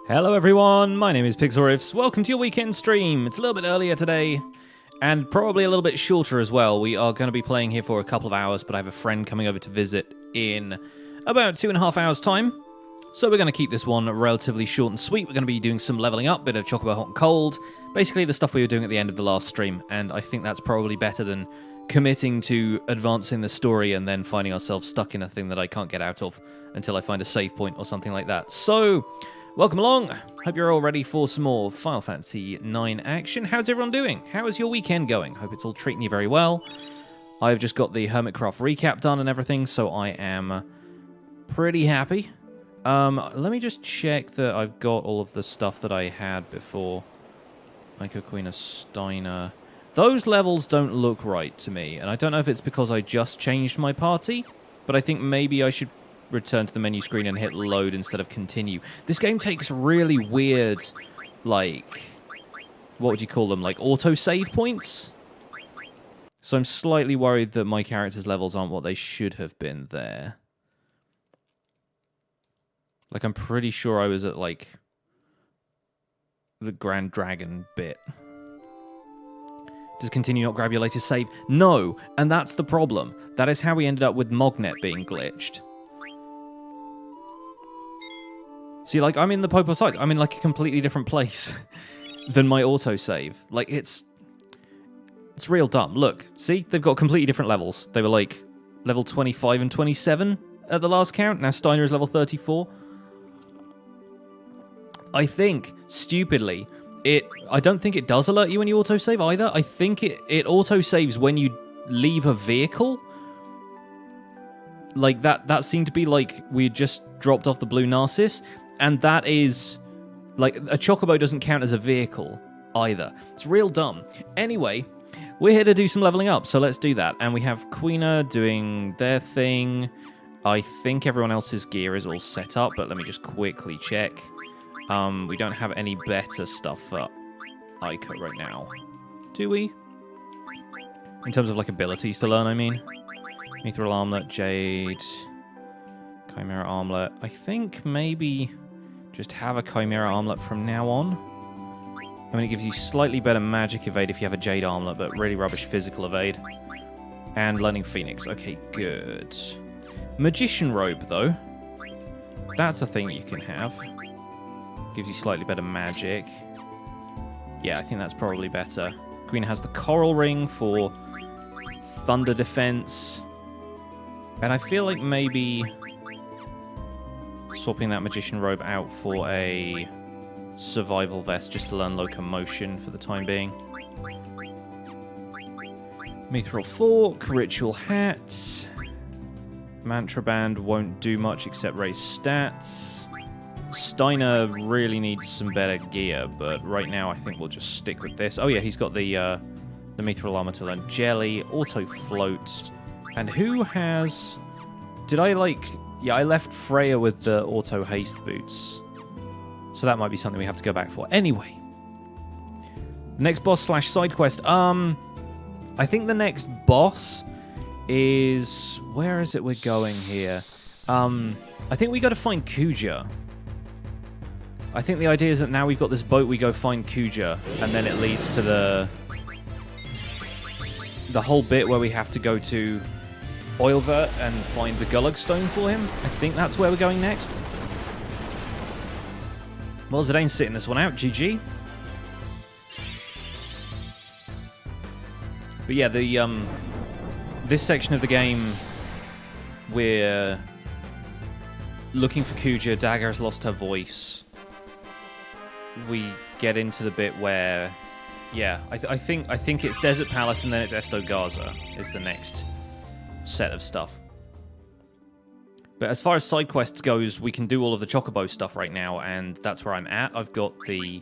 Hello everyone, my name is Pixelriffs. Welcome to your weekend stream. It's a little bit earlier today, and probably a little bit shorter as well. We are going to be playing here for a couple of hours, but I have a friend coming over to visit in about 2.5 hours' time. So we're going to keep this one relatively short and sweet. We're going to be doing some leveling up, bit of Chocobo Hot and Cold. Basically the stuff we were doing at the end of the last stream, and I think that's probably better than committing to advancing the story and then finding ourselves stuck in a thing that I can't get out of until I find a save point or something like that. So, welcome along. Hope you're all ready for some more Final Fantasy IX action. How's everyone doing? How is your weekend going? Hope it's all treating you very well. I've just got the Hermitcraft recap done and everything, so I am pretty happy. Let me just check that I've got all of the stuff that I had before. Ico, Quina, Steiner. Those levels don't look right to me, and I don't know if it's because I just changed my party, but I think maybe I should return to the menu screen and hit load instead of continue. This game takes really weird, like, what would you call them, like auto-save points? So I'm slightly worried that my character's levels aren't what they should have been there. Like, I'm pretty sure I was at, like, the Grand Dragon bit. Does continue not grab your latest save? No, and that's the problem. That is how we ended up with Mognet being glitched. See, like, I'm in the Popo site. I'm in, like, a completely different place than my autosave. Like, it's real dumb. Look, see? They've got completely different levels. They were, like, level 25 and 27 at the last count. Now Steiner is level 34. I think, stupidly, I don't think it does alert you when you autosave either. I think it autosaves when you leave a vehicle. Like, that seemed to be like we just dropped off the Blue Narcissus. And that is, like, a Chocobo doesn't count as a vehicle either. It's real dumb. Anyway, we're here to do some leveling up, so let's do that. And we have Quina doing their thing. I think everyone else's gear is all set up, but let me just quickly check. We don't have any better stuff for Ico right now. Do we? In terms of, like, abilities to learn, I mean. Mithril Armlet, Jade, Chimera Armlet. I think maybe just have a Chimera Armlet from now on. I mean, it gives you slightly better magic evade if you have a Jade Armlet, but really rubbish physical evade. And Learning Phoenix. Okay, good. Magician Robe, though. That's a thing you can have. Gives you slightly better magic. Yeah, I think that's probably better. Queen has the Coral Ring for Thunder Defense. And I feel like maybe swapping that Magician Robe out for a Survival Vest just to learn Locomotion for the time being. Mithril Fork, Ritual Hat. Mantra Band won't do much except raise stats. Steiner really needs some better gear, but right now I think we'll just stick with this. Oh yeah, he's got the Mithril Armor to learn Jelly, Auto Float, and who has... Did I, like... Yeah, I left Freya with the Auto Haste Boots, so that might be something we have to go back for. Anyway, next boss / side quest. I think the next boss is... Where is it we're going here? I think we got to find Kuja. I think the idea is that now we've got this boat, we go find Kuja, and then it leads to the whole bit where we have to go to Oilvert and find the Gullug Stone for him. I think that's where we're going next. Well, Zidane's sitting this one out. GG. But yeah, this section of the game, we're looking for Kuja. Dagger's lost her voice. We get into the bit where, yeah, I think it's Desert Palace and then it's Esto Garza is the next set of stuff. But as far as side quests goes, we can do all of the Chocobo stuff right now, and that's where I'm at. I've got the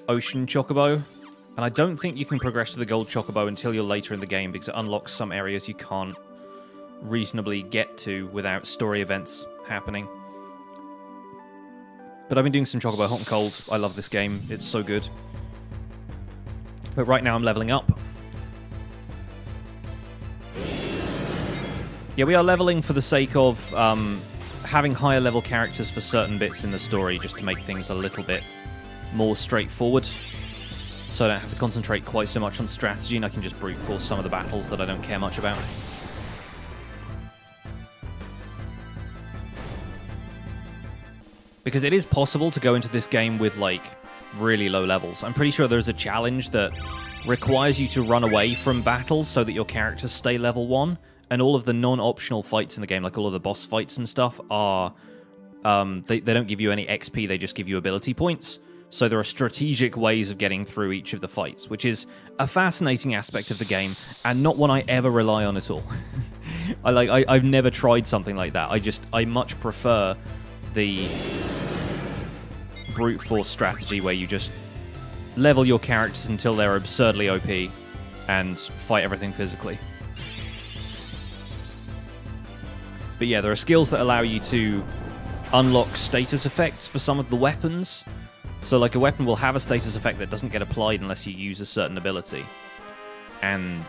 Ocean Chocobo, and I don't think you can progress to the Gold Chocobo until you're later in the game because it unlocks some areas you can't reasonably get to without story events happening. But I've been doing some Chocobo Hot and Cold. I love this game. It's so good. But right now I'm leveling up. Yeah, we are leveling for the sake of having higher level characters for certain bits in the story just to make things a little bit more straightforward. So I don't have to concentrate quite so much on strategy, and I can just brute force some of the battles that I don't care much about. Because it is possible to go into this game with, like, really low levels. I'm pretty sure there's a challenge that requires you to run away from battles so that your characters stay level 1, and all of the non-optional fights in the game, like all of the boss fights and stuff, are... they don't give you any XP, they just give you ability points. So there are strategic ways of getting through each of the fights, which is a fascinating aspect of the game, and not one I ever rely on at all. I've never tried something like that. I much prefer the brute force strategy where you just level your characters until they're absurdly OP and fight everything physically. But yeah, there are skills that allow you to unlock status effects for some of the weapons. So like a weapon will have a status effect that doesn't get applied unless you use a certain ability. And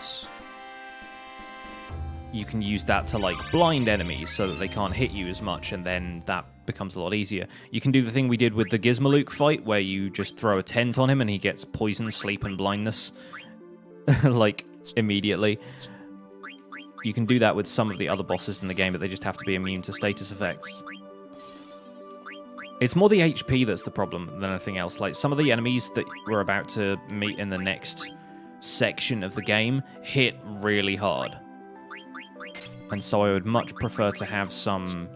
you can use that to like blind enemies so that they can't hit you as much, and then that becomes a lot easier. You can do the thing we did with the Gizmaluke fight where you just throw a tent on him and he gets poison, sleep, and blindness like immediately. You can do that with some of the other bosses in the game, but they just have to be immune to status effects. It's more the HP that's the problem than anything else. Like, some of the enemies that we're about to meet in the next section of the game hit really hard. And so I would much prefer to have some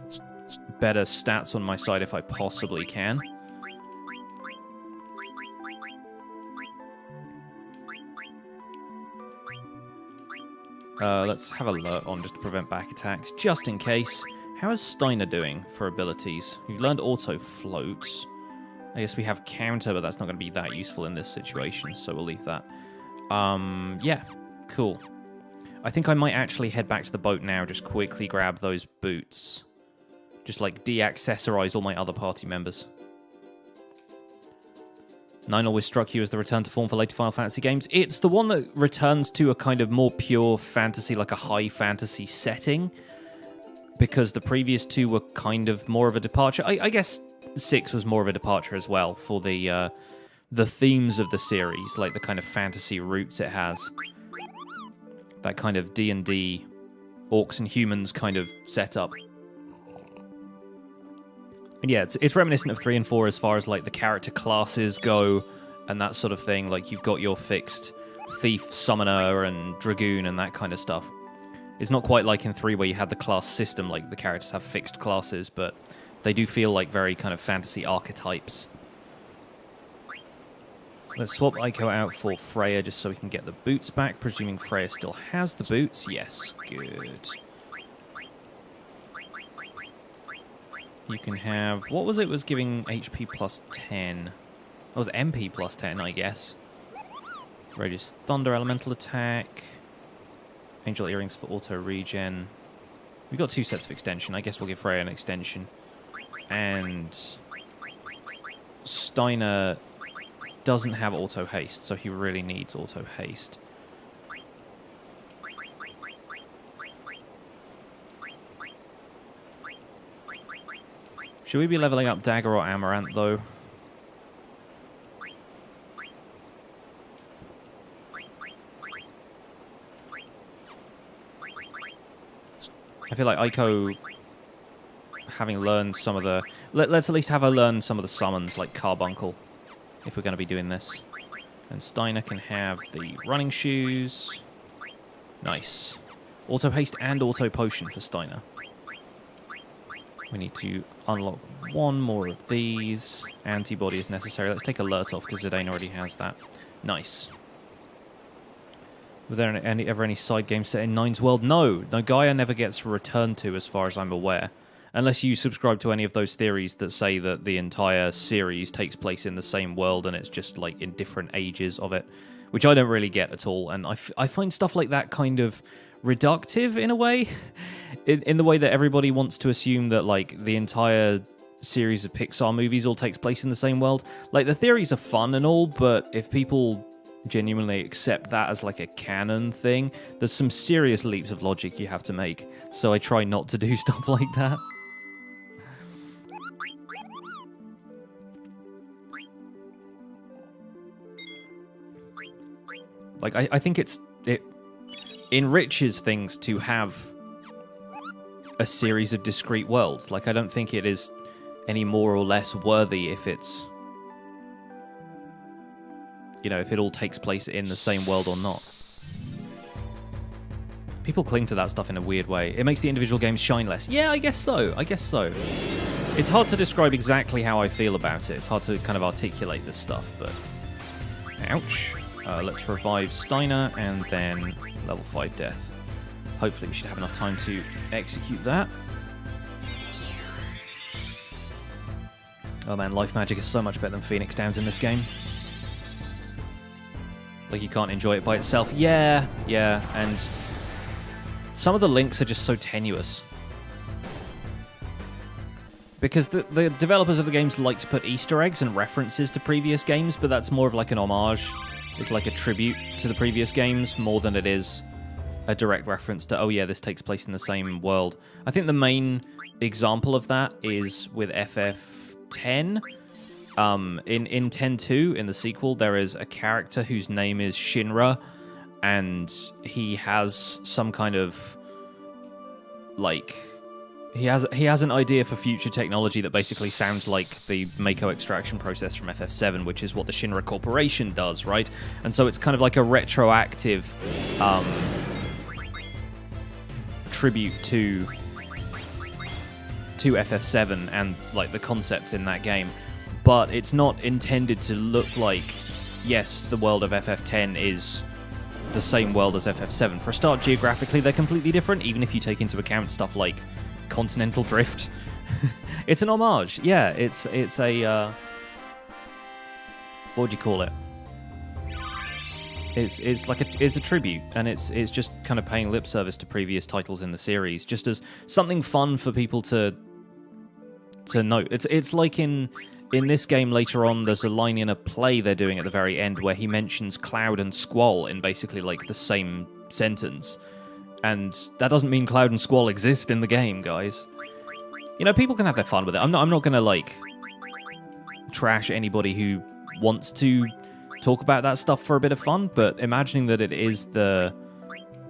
better stats on my side if I possibly can. Let's have alert on just to prevent back attacks, just in case. How is Steiner doing for abilities? We've learned auto floats. I guess we have counter, but that's not going to be that useful in this situation, so we'll leave that. Yeah, cool. I think I might actually head back to the boat now, just quickly grab those boots. Just, like, de-accessorize all my other party members. 9 always struck you as the return to form for later Final Fantasy games. It's the one that returns to a kind of more pure fantasy, like a high fantasy setting, because the previous two were kind of more of a departure. I guess 6 was more of a departure as well for the themes of the series, like the kind of fantasy roots it has. That kind of D&D, orcs and humans kind of setup. And yeah, it's reminiscent of 3 and 4 as far as like the character classes go and that sort of thing. Like, you've got your fixed thief, summoner, and dragoon and that kind of stuff. It's not quite like in 3 where you had the class system, like the characters have fixed classes, but they do feel like very kind of fantasy archetypes. Let's swap Aiko out for Freya just so we can get the boots back, presuming Freya still has the boots. Yes, good. You can have... What was it was giving HP plus 10? That was MP plus 10, I guess. Freya's Thunder Elemental Attack. Angel Earrings for auto regen. We've got 2 sets of extension. I guess we'll give Freya an extension. And Steiner doesn't have auto haste, so he really needs auto haste. Should we be leveling up Dagger or Amaranth, though? I feel like Aiko, having learned some of the... Let's at least have her learn some of the summons, like Carbuncle, if we're going to be doing this. And Steiner can have the running shoes. Nice. Auto haste and auto potion for Steiner. We need to unlock 1 more of these. Antibody is necessary. Let's take alert off because Zidane already has that. Nice. Were there ever any side games set in Nine's world? No. Gaia never gets returned to as far as I'm aware. Unless you subscribe to any of those theories that say that the entire series takes place in the same world and it's just like in different ages of it. Which I don't really get at all. And I find stuff like that kind of reductive in a way. in the way that everybody wants to assume that like the entire series of Pixar movies all takes place in the same world. Like, the theories are fun and all, but if people genuinely accept that as like a canon thing, there's some serious leaps of logic you have to make. So I try not to do stuff like that. Like, I think it enriches things to have a series of discrete worlds. Like, I don't think it is any more or less worthy if it's, you know, if it all takes place in the same world or not. People cling to that stuff in a weird way. It makes the individual games shine less. Yeah, I guess so. I guess so. It's hard to describe exactly how I feel about it. It's hard to kind of articulate this stuff, but... Ouch. Let's revive Steiner, and then level 5 Death. Hopefully we should have enough time to execute that. Oh man, life magic is so much better than Phoenix Downs in this game. Like, you can't enjoy it by itself. Yeah, and some of the links are just so tenuous. Because the developers of the games like to put Easter eggs and references to previous games, but that's more of like an homage. It's like a tribute to the previous games more than it is a direct reference to, oh yeah, this takes place in the same world. I think the main example of that is with FF10. In 10.2, in the sequel, there is a character whose name is Shinra, and he has some kind of, like... He has an idea for future technology that basically sounds like the Mako extraction process from FF7, which is what the Shinra Corporation does, right? And so it's kind of like a retroactive tribute to FF7 and like the concepts in that game. But it's not intended to look like, yes, the world of FF10 is the same world as FF7. For a start, geographically, they're completely different, even if you take into account stuff like continental drift. It's an homage. Yeah, it's a what would you call it? It's like it's a tribute, and it's just kind of paying lip service to previous titles in the series, just as something fun for people to note. It's like in this game later on, there's a line in a play they're doing at the very end where he mentions cloud and squall in basically like the same sentence. And that doesn't mean Cloud and Squall exist in the game, guys. You know, people can have their fun with it. I'm not going to, like, trash anybody who wants to talk about that stuff for a bit of fun, but imagining that it is the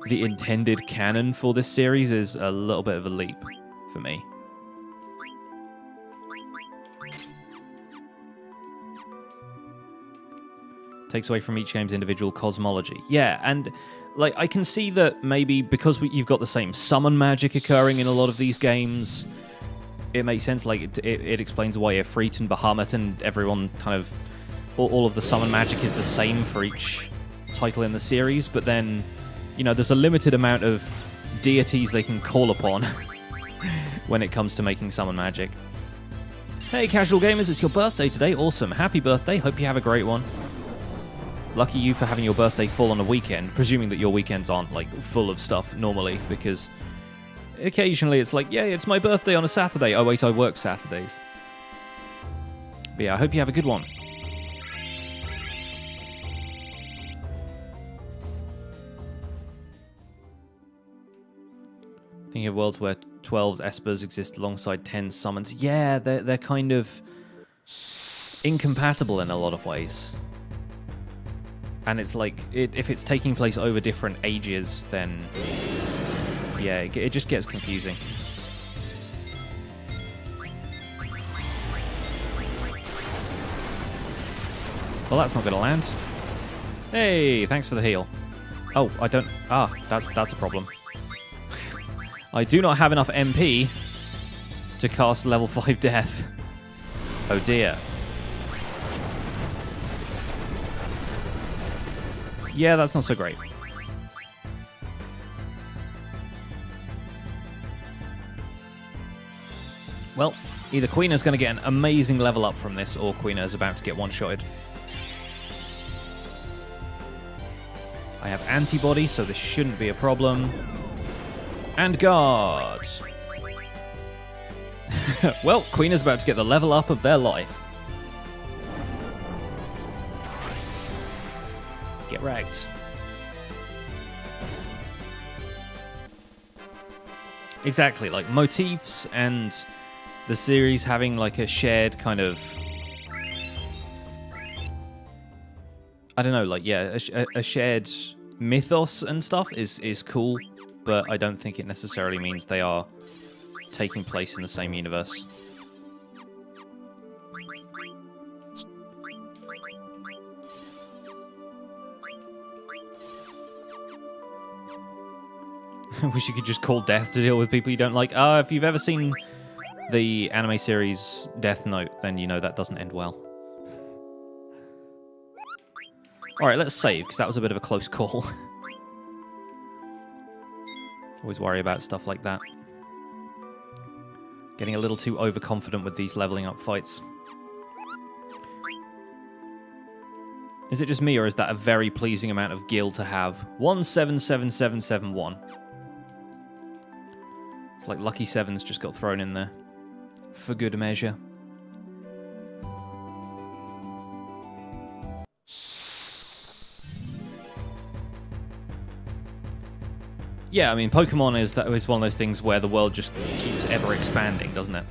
intended canon for this series is a little bit of a leap for me. Takes away from each game's individual cosmology. Yeah, and... like, I can see that maybe because you've got the same summon magic occurring in a lot of these games, it makes sense. Like, it explains why Ifrit and Bahamut and everyone kind of... all of the summon magic is the same for each title in the series, but then, you know, there's a limited amount of deities they can call upon when it comes to making summon magic. Hey, casual gamers, it's your birthday today. Awesome. Happy birthday. Hope you have a great one. Lucky you for having your birthday fall on a weekend, presuming that your weekends aren't, like, full of stuff normally, because occasionally it's like, yeah, it's my birthday on a Saturday. Oh, wait, I work Saturdays. But yeah, I hope you have a good one. Thinking of worlds where 12's Espers exist alongside 10 summons. Yeah, they're kind of incompatible in a lot of ways. And it's like, if it's taking place over different ages, then, yeah, it just gets confusing. Well, that's not going to land. Hey, thanks for the heal. Oh, I don't... ah, that's a problem. I do not have enough MP to cast level 5 Death. Oh, dear. Yeah, that's not so great. Well, either Quina's going to get an amazing level up from this, or Quina is about to get one-shotted. I have antibody, so this shouldn't be a problem. And guard! Well, Quina's about to get the level up of their life. Get wrecked. Exactly, like motifs and the series having like a shared kind of I don't know, like, yeah, a shared mythos and stuff is cool, but I don't think it necessarily means they are taking place in the same universe. I wish you could just call Death to deal with people you don't like. If you've ever seen the anime series Death Note, then you know that doesn't end well. Alright, let's save, because that was a bit of a close call. Always worry about stuff like that. Getting a little too overconfident with these leveling up fights. Is it just me, or is that a very pleasing amount of gil to have? 177771. It's like lucky sevens just got thrown in there. For good measure. Yeah, I mean, Pokemon is one of those things where the world just keeps ever expanding, doesn't it?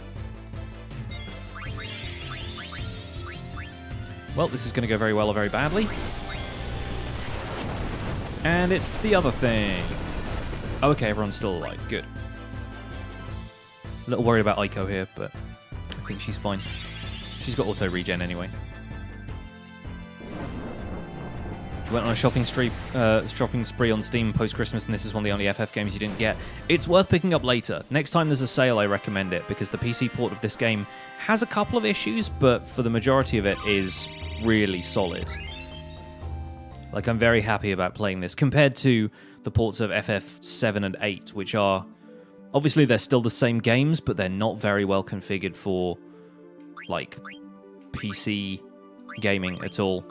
Well, this is going to go very well or very badly. And it's the other thing. Okay, everyone's still alive. Good. A little worried about Aiko here, but I think she's fine. She's got auto-regen anyway. Went on a shopping spree on Steam post-Christmas, and this is one of the only FF games you didn't get. It's worth picking up later. Next time there's a sale, I recommend it, because the PC port of this game has a couple of issues, but for the majority of it is really solid. Like, I'm very happy about playing this, compared to the ports of FF7 and 8, which are... Obviously, they're still the same games, but they're not very well configured for, like, PC gaming at all.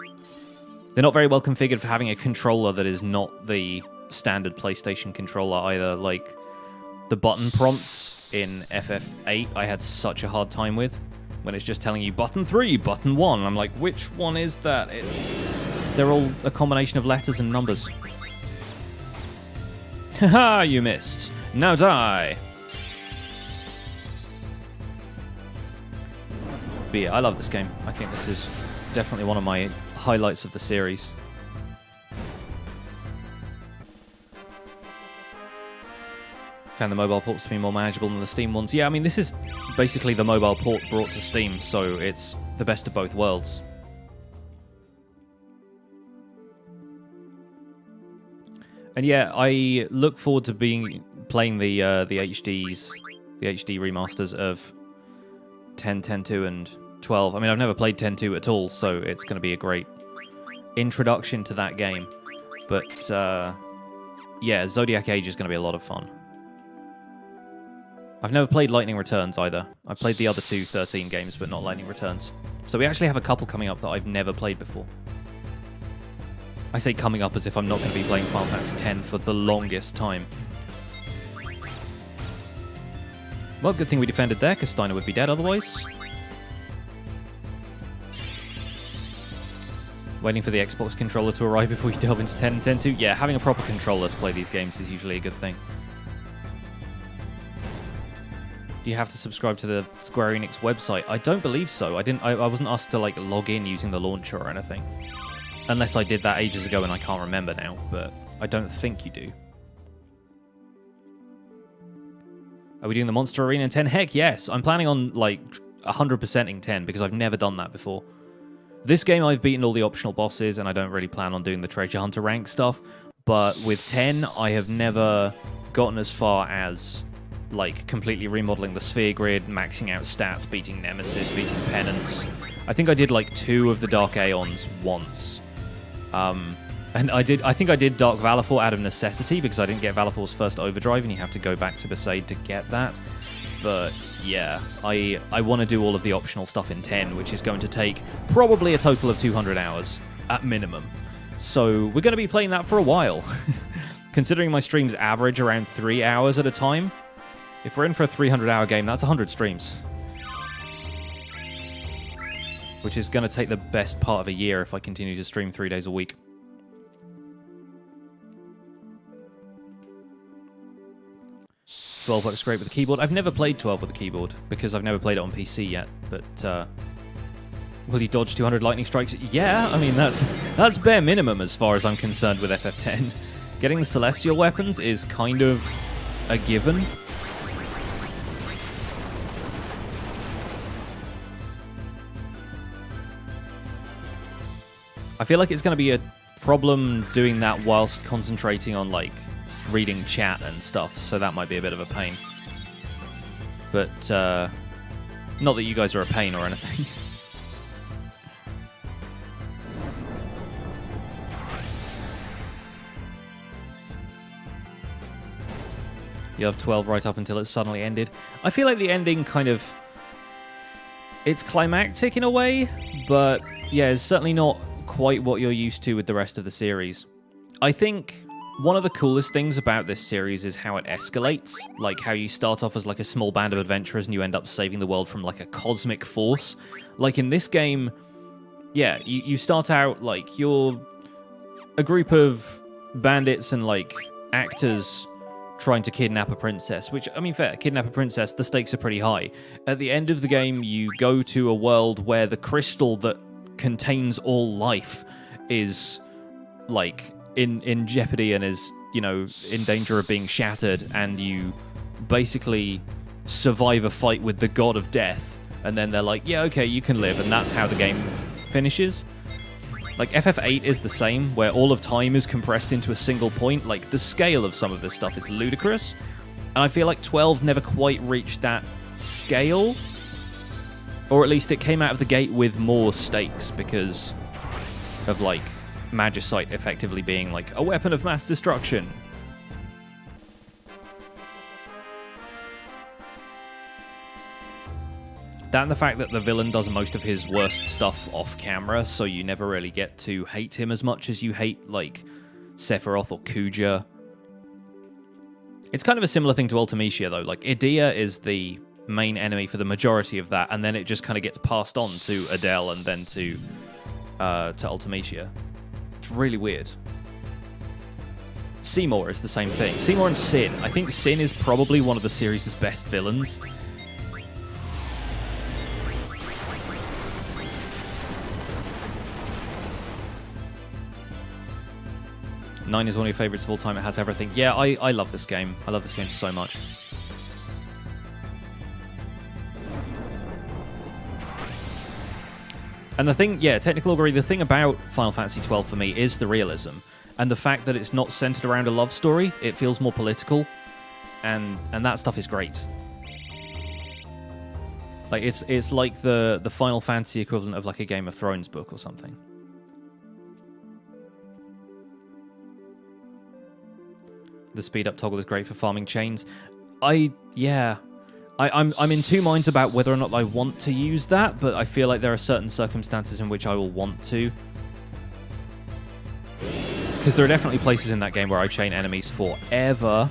They're not very well configured for having a controller that is not the standard PlayStation controller either. Like, the button prompts in FF8 I had such a hard time with, when it's just telling you button 3, button 1. I'm like, which one is that? They're all a combination of letters and numbers. Haha, you missed. Now die. But yeah, I love this game. I think this is definitely one of my highlights of the series. Found the mobile ports to be more manageable than the Steam ones. Yeah, I mean, this is basically the mobile port brought to Steam, so it's the best of both worlds. And yeah, I look forward to playing the HD remasters of 10, 10.2, and 12. I mean, I've never played 10.2 at all, so it's going to be a great introduction to that game. But yeah, Zodiac Age is going to be a lot of fun. I've never played Lightning Returns either. I've played the other two 13 games, but not Lightning Returns. So we actually have a couple coming up that I've never played before. I say coming up as if I'm not going to be playing Final Fantasy X for the longest time. Well, good thing we defended there, because Steiner would be dead otherwise. Waiting for the Xbox controller to arrive before you delve into 10 and 10.2. Yeah, having a proper controller to play these games is usually a good thing. Do you have to subscribe to the Square Enix website? I don't believe so. I wasn't asked to like log in using the launcher or anything. Unless I did that ages ago and I can't remember now, but I don't think you do. Are we doing the Monster Arena in 10? Heck yes! I'm planning on like 100%ing 10 because I've never done that before. This game I've beaten all the optional bosses and I don't really plan on doing the Treasure Hunter rank stuff, but with 10 I have never gotten as far as like completely remodeling the sphere grid, maxing out stats, beating Nemesis, beating Penance. I think I did like 2 of the Dark Aeons once. And I think I did Dark Valifor out of necessity because I didn't get Valifor's first overdrive and you have to go back to Besaid to get that. But yeah, I want to do all of the optional stuff in 10, which is going to take probably a total of 200 hours at minimum. So we're going to be playing that for a while. Considering my streams average around 3 hours at a time, if we're in for a 300-hour game, that's 100 streams. Which is going to take the best part of a year if I continue to stream 3 days a week. "12 works great with the keyboard." I've never played 12 with the keyboard because I've never played it on PC yet, but Will you dodge 200 lightning strikes? Yeah, I mean, that's bare minimum as far as I'm concerned with FF10. Getting the celestial weapons is kind of a given. I feel like it's going to be a problem doing that whilst concentrating on, like, reading chat and stuff, so that might be a bit of a pain. But, not that you guys are a pain or anything. You have 12 right up until it suddenly ended. I feel like the ending kind of... It's climactic in a way, but yeah, it's certainly not quite what you're used to with the rest of the series. I think one of the coolest things about this series is how it escalates, like how you start off as like a small band of adventurers and you end up saving the world from like a cosmic force. Like in this game, yeah, you start out like you're a group of bandits and like actors trying to kidnap a princess, which, I mean, fair, kidnap a princess, the stakes are pretty high. At the end of the game, you go to a world where the crystal that contains all life is, like, in jeopardy and is, you know, in danger of being shattered, and you basically survive a fight with the god of death, and then they're like, yeah, okay, you can live, and that's how the game finishes. Like, FF8 is the same, where all of time is compressed into a single point. Like, the scale of some of this stuff is ludicrous. And I feel like 12 never quite reached that scale. Or at least it came out of the gate with more stakes because of, like, Magicite effectively being, like, a weapon of mass destruction. That and the fact that the villain does most of his worst stuff off camera, so you never really get to hate him as much as you hate, like, Sephiroth or Kuja. It's kind of a similar thing to Ultimecia, though. Like, Idea is the main enemy for the majority of that, and then it just kind of gets passed on to Adele and then to Ultimecia. It's really weird. Seymour is the same thing. Seymour and Sin. I think Sin is probably one of the series' best villains. 9 is one of your favorites of all time. It has everything. Yeah, I love this game. I love this game so much. And the thing, yeah, technical augury, the thing about Final Fantasy XII for me is the realism. And the fact that it's not centered around a love story. It feels more political. And that stuff is great. Like, it's like the Final Fantasy equivalent of like a Game of Thrones book or something. The speed up toggle is great for farming chains. I'm in two minds about whether or not I want to use that, but I feel like there are certain circumstances in which I will want to. Because there are definitely places in that game where I chain enemies forever.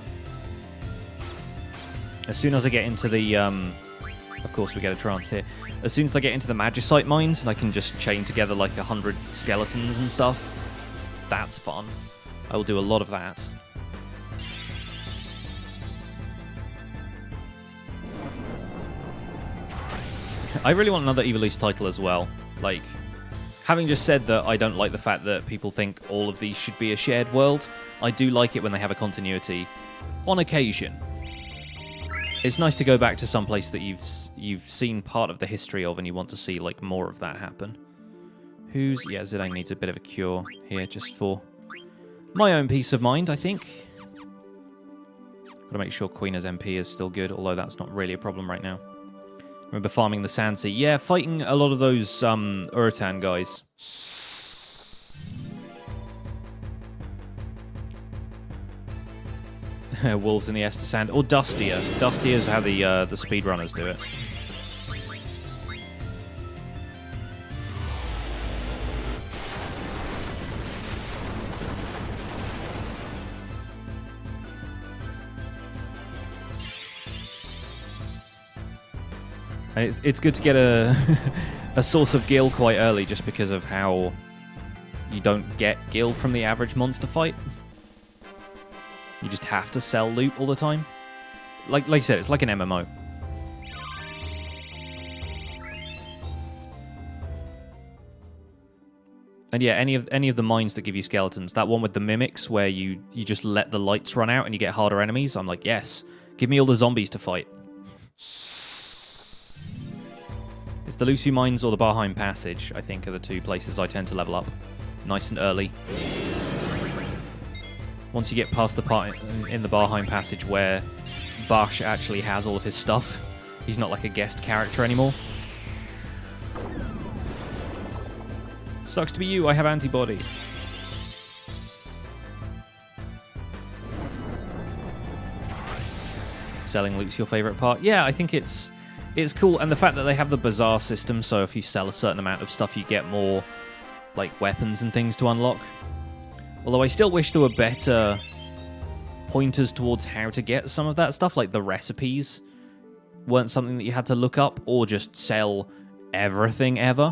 As soon as I get into the... of course, we get a trance here. As soon as I get into the Magicite mines, and I can just chain together like 100 skeletons and stuff, that's fun. I will do a lot of that. I really want another Ivalice title as well. Like, having just said that I don't like the fact that people think all of these should be a shared world, I do like it when they have a continuity on occasion. It's nice to go back to some place that you've seen part of the history of and you want to see like more of that happen. Yeah, Zidane needs a bit of a cure here just for my own peace of mind, I think. Gotta make sure Quina's MP is still good, although that's not really a problem right now. Remember farming the Sand Sea. Yeah, fighting a lot of those Urutan guys. Wolves in the Esther Sand. Or Dustier. Dustier is how the speedrunners do it. And it's good to get a source of gil quite early just because of how you don't get gil from the average monster fight. You just have to sell loot all the time. Like you said, it's like an MMO. And yeah, any of the mines that give you skeletons, that one with the mimics where you just let the lights run out and you get harder enemies, I'm like, yes, give me all the zombies to fight. It's the Lv5 Mines or the Barheim Passage, I think, are the two places I tend to level up nice and early. Once you get past the part in the Barheim Passage where Bash actually has all of his stuff, he's not like a guest character anymore. Sucks to be you, I have antibody. Selling loot's your favorite part? Yeah, I think it's cool, and the fact that they have the bazaar system, so if you sell a certain amount of stuff, you get more like weapons and things to unlock. Although I still wish there were better pointers towards how to get some of that stuff, like the recipes weren't something that you had to look up or just sell everything ever.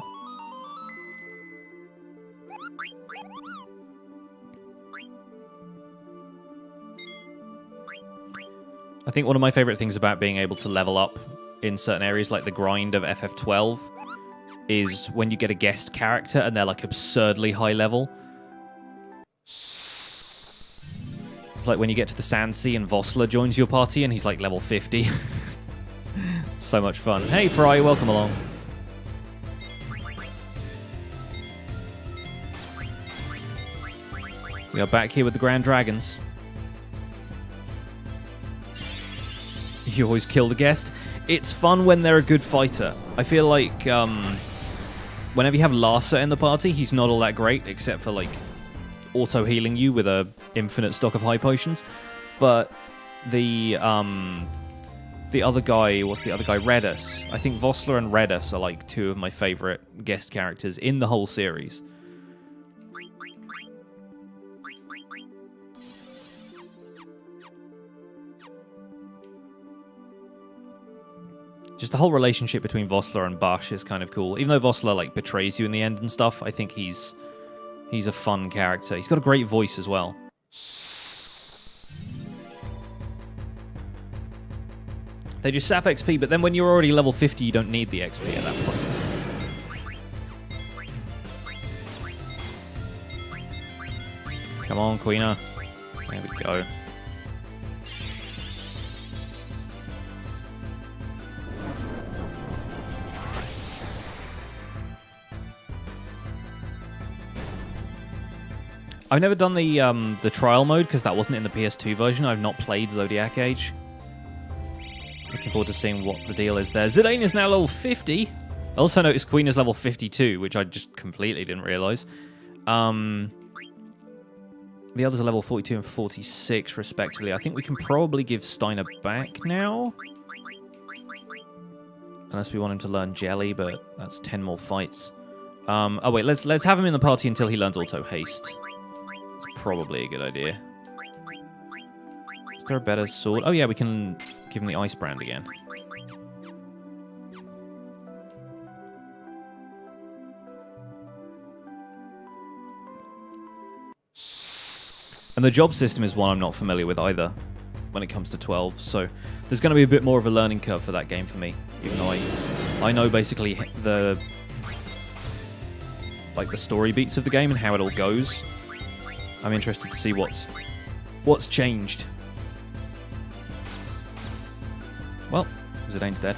I think one of my favorite things about being able to level up in certain areas, like the grind of FF12, is when you get a guest character and they're like absurdly high level. It's like when you get to the Sand Sea and Vossler joins your party and he's like level 50. So much fun. Hey Fry, welcome along. We are back here with the Grand Dragons. You always kill the guest. It's fun when they're a good fighter. I feel like whenever you have Larsa in the party, he's not all that great, except for like auto-healing you with a infinite stock of high potions. But the other guy, what's the other guy? Redus. I think Vossler and Redus are like two of my favorite guest characters in the whole series. Just the whole relationship between Vossler and Bash is kind of cool. Even though Vossler like betrays you in the end and stuff, I think he's a fun character. He's got a great voice as well. They just sap XP, but then when you're already level 50, you don't need the XP at that point. Come on, Quina. There we go. I've never done the trial mode because that wasn't in the PS2 version. I've not played Zodiac Age. Looking forward to seeing what the deal is there. Zidane is now level 50. I also noticed Queen is level 52, which I just completely didn't realize. The others are level 42 and 46, respectively. I think we can probably give Steiner back now. Unless we want him to learn Jelly, but that's 10 more fights. Oh wait, let's have him in the party until he learns Auto Haste. It's probably a good idea. Is there a better sword? Oh yeah, we can give him the Ice Brand again. And the job system is one I'm not familiar with either when it comes to 12, so there's going to be a bit more of a learning curve for that game for me, even though I know basically the story beats of the game and how it all goes. I'm interested to see what's changed. Well, Zidane's dead.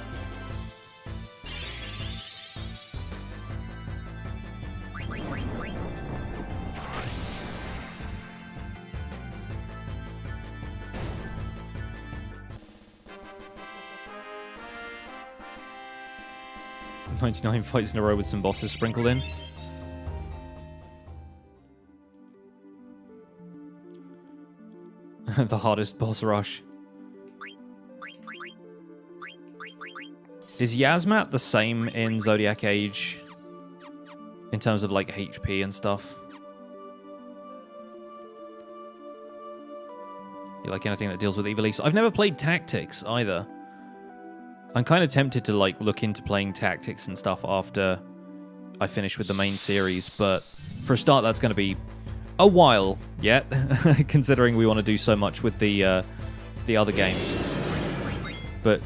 "99 fights in a row with some bosses sprinkled in." The hardest boss rush. Is Yasmat the same in Zodiac Age in terms of like HP and stuff? You like anything that deals with Ivalice? I've never played Tactics either. I'm kind of tempted to like look into playing Tactics and stuff after I finish with the main series, but for a start that's going to be a while yet, considering we want to do so much with the other games. But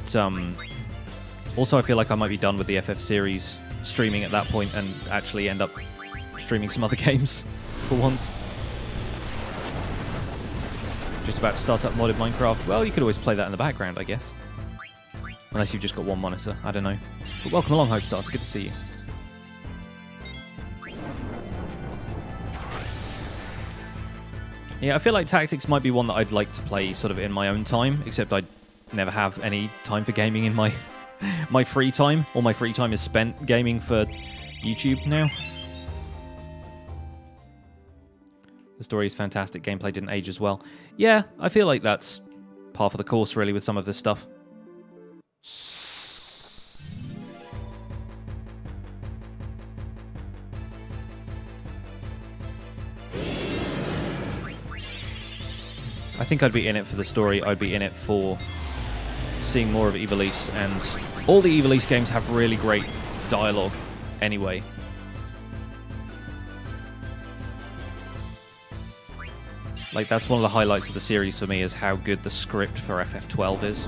also I feel like I might be done with the FF series streaming at that point and actually end up streaming some other games for once. Just about to start up modded Minecraft. Well, you could always play that in the background, I guess. Unless you've just got one monitor. I don't know. But welcome along, Hope Starter. Good to see you. Yeah, I feel like Tactics might be one that I'd like to play sort of in my own time, except I never have any time for gaming in my my free time. All my free time is spent gaming for YouTube now. The story is fantastic. Gameplay didn't age as well. Yeah, I feel like that's par for the course, really, with some of this stuff. I think I'd be in it for the story. I'd be in it for seeing more of Ivalice, and all the Ivalice games have really great dialogue anyway. Like, that's one of the highlights of the series for me, is how good the script for FF12 is.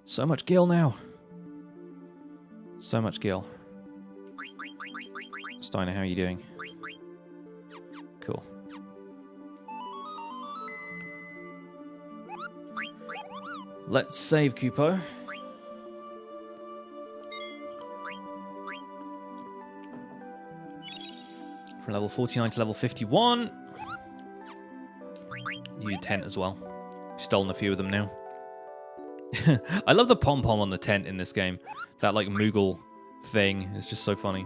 So much gil now. So much gil. Steiner, how are you doing? Cool. Let's save Kupo. From level 49 to level 51. You tent as well. Stolen a few of them now. I love the pom-pom on the tent in this game. That, like, Moogle thing is just so funny.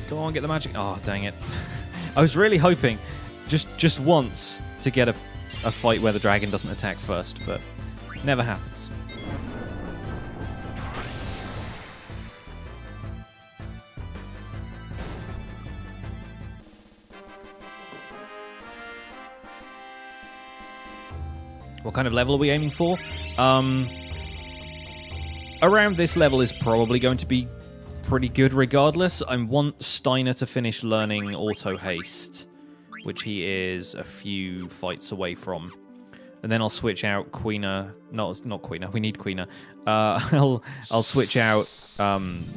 Go on, get the magic. Oh, dang it. I was really hoping just once to get a fight where the dragon doesn't attack first, but never happens. What kind of level are we aiming for? Around this level is probably going to be pretty good regardless. I want Steiner to finish learning Auto Haste, which he is a few fights away from. And then I'll switch out Quina. No, not Quina. We need Quina. I'll switch out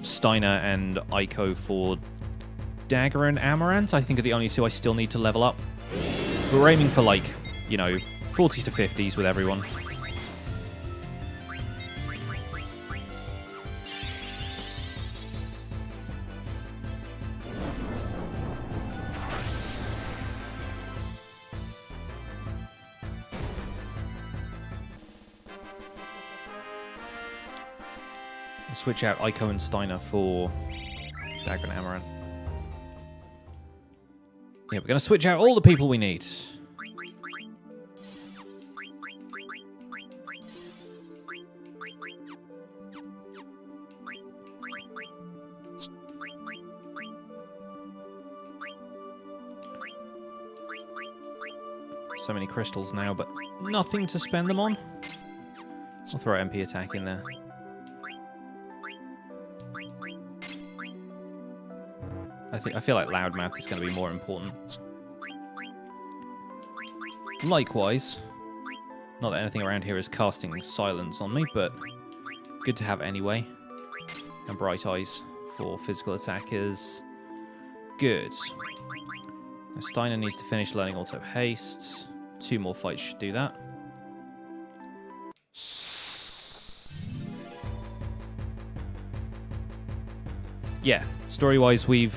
Steiner and Aiko for Dagger and Amaranth. I think are the only two I still need to level up. But we're aiming for, like, you know, 40s to 50s with everyone. Switch out Aiko and Steiner for Dagger and Amaranth. Yeah, we're going to switch out all the people we need. So many crystals now, but nothing to spend them on. I'll throw MP attack in there. I feel like Loudmouth is going to be more important. Likewise, not that anything around here is casting silence on me, but good to have anyway. And Bright Eyes for physical attack is good. Now Steiner needs to finish learning Auto Haste. 2 more fights should do that. Yeah, story-wise, we've...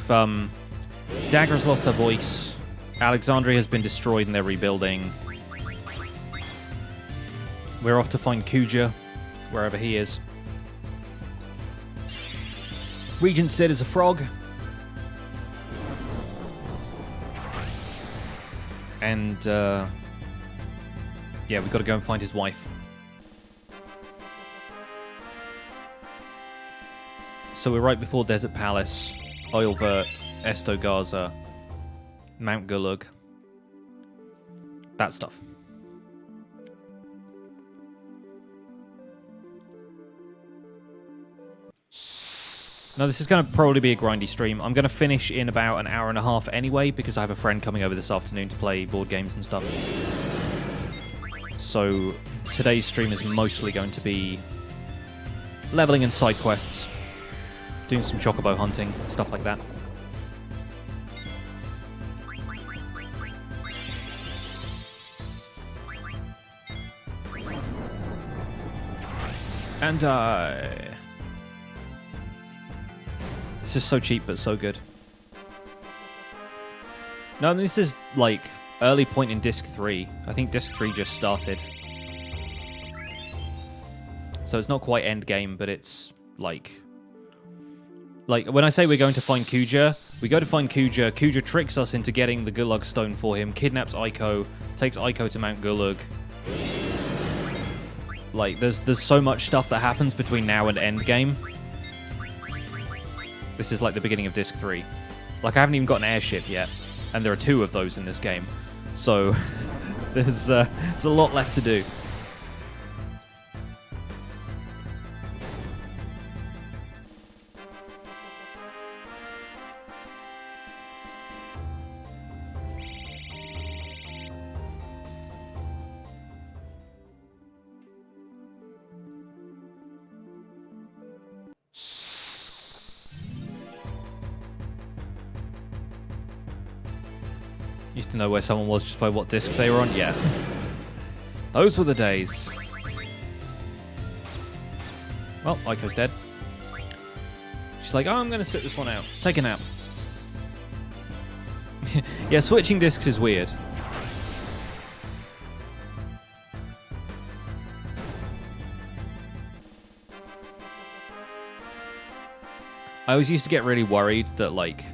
Dagger's lost her voice. Alexandria has been destroyed and they're rebuilding. We're off to find Kuja, wherever he is. Regent Sid is a frog. And, yeah, we've got to go and find his wife. So we're right before Desert Palace, Oilvert, Estogarza, Mount Gulug. that stuff. No, this is going to probably be a grindy stream. I'm going to finish in about an hour and a half anyway, because I have a friend coming over this afternoon to play board games and stuff. So today's stream is mostly going to be leveling and side quests, doing some chocobo hunting, stuff like that. And this is so cheap, but so good. No, this is, like, early point in Disc 3. I think Disc 3 just started. So it's not quite end game, but it's, like... Like, when I say we're going to find Kuja, we go to find Kuja. Kuja tricks us into getting the Gulag Stone for him, kidnaps Aiko, takes Aiko to Mount Gulag. Like, there's so much stuff that happens between now and end game. This is like the beginning of Disc 3. Like, I haven't even got an airship yet, and there are 2 of those in this game. So, there's a lot left to do. Used to know where someone was just by what disc they were on. Yeah. Those were the days. Well, Aiko's dead. She's like, oh, I'm going to sit this one out. Take a nap. Yeah, switching discs is weird. I always used to get really worried that, like,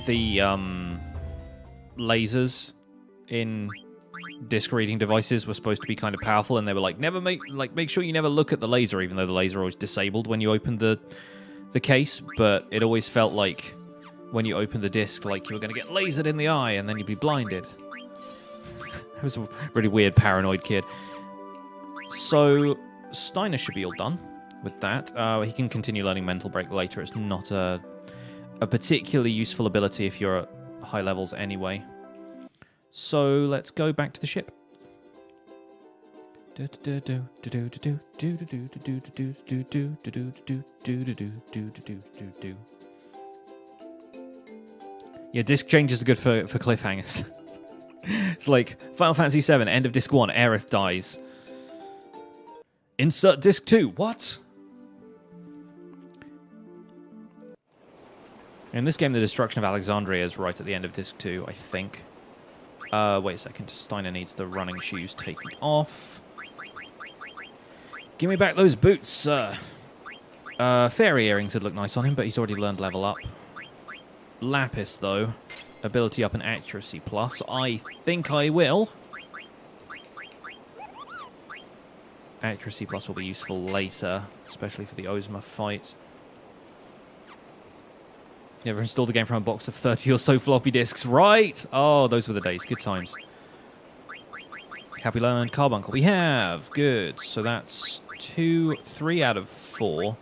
the lasers in disc reading devices were supposed to be kind of powerful, and they were like, make sure you never look at the laser, even though the laser was disabled when you opened the case. But it always felt like when you opened the disc, like you were going to get lasered in the eye, and then you'd be blinded. I was a really weird, paranoid kid. So Steiner should be all done with that. He can continue learning Mental Break later. It's not a particularly useful ability if you're at high levels anyway. So let's go back to the ship. Yeah, disc changes are good for cliffhangers. It's like Final Fantasy VII, end of Disc 1, Aerith dies. Insert Disc 2, what? In this game, the destruction of Alexandria is right at the end of Disc 2, I think. Wait a second. Steiner needs the running shoes taken off. Give me back those boots, sir. Fairy earrings would look nice on him, but he's already learned level up. Lapis, though. Ability up and accuracy plus. I think I will. Accuracy plus will be useful later, especially for the Ozma fight. Never installed a game from a box of 30 or so floppy disks. Right! Oh, those were the days. Good times. Have we learned Carbuncle? We have. Good. So that's 3 out of 4.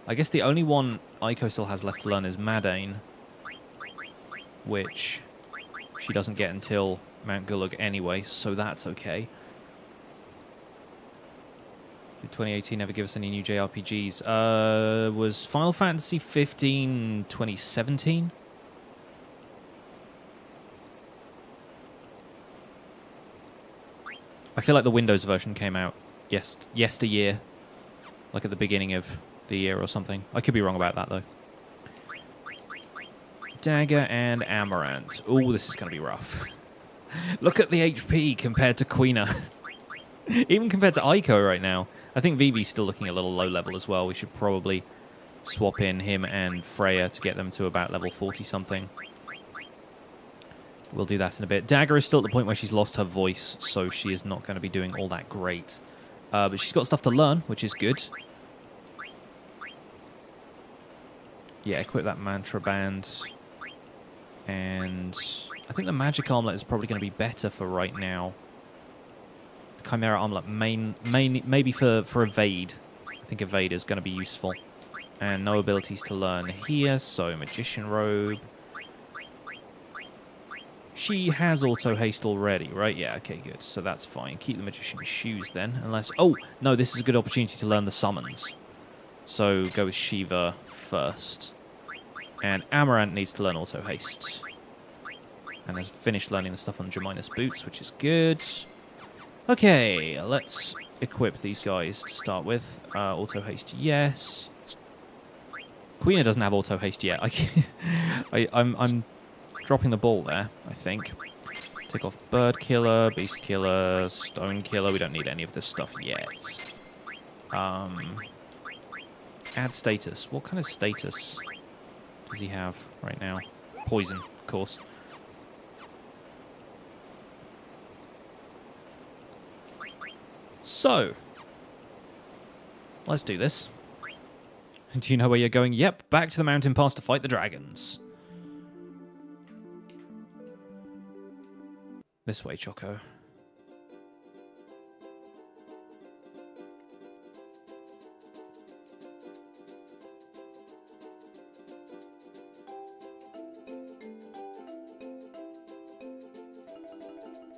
I guess the only one Aiko still has left to learn is Madane, which she doesn't get until Mount Gulag anyway, so that's okay. Did 2018 ever give us any new JRPGs? Was Final Fantasy 15 2017? I feel like the Windows version came out yesteryear, like at the beginning of the year or something. I could be wrong about that, though. Dagger and Amaranth. Oh, this is going to be rough. Look at the HP compared to Quina. Even compared to Aiko right now. I think Vivi's still looking a little low level as well. We should probably swap in him and Freya to get them to about level 40-something. We'll do that in a bit. Dagger is still at the point where she's lost her voice, so she is not going to be doing all that great. But she's got stuff to learn, which is good. Yeah, equip that mantra band. And I think the magic armlet is probably going to be better for right now. The Chimera armlet maybe for evade. I think evade is going to be useful. And no abilities to learn here, so magician robe. She has auto haste already, right? Yeah, okay, good. So that's fine. Keep the magician shoes then, unless... Oh, no, this is a good opportunity to learn the summons. So go with Shiva first. And Amaranth needs to learn auto haste. And has finished learning the stuff on Geminus boots, which is good. Okay, let's equip these guys to start with. Auto haste, yes. Quina doesn't have auto haste yet. I'm dropping the ball there, I think. Take off bird killer, beast killer, stone killer. We don't need any of this stuff yet. Add status. What kind of status does he have right now? Poison, of course. So, let's do this. Do you know where you're going? Yep, back to the mountain pass to fight the dragons. This way, Choco.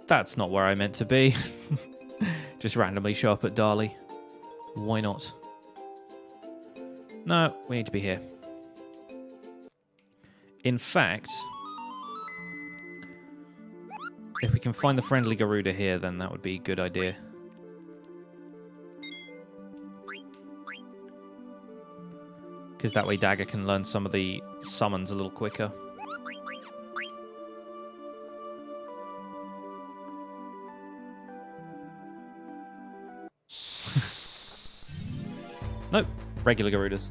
That's not where I meant to be. Just randomly show up at Dali. Why not? No, we need to be here. In fact, if we can find the friendly Garuda here, then that would be a good idea. Because that way Dagger can learn some of the summons a little quicker. Nope, regular Garudas.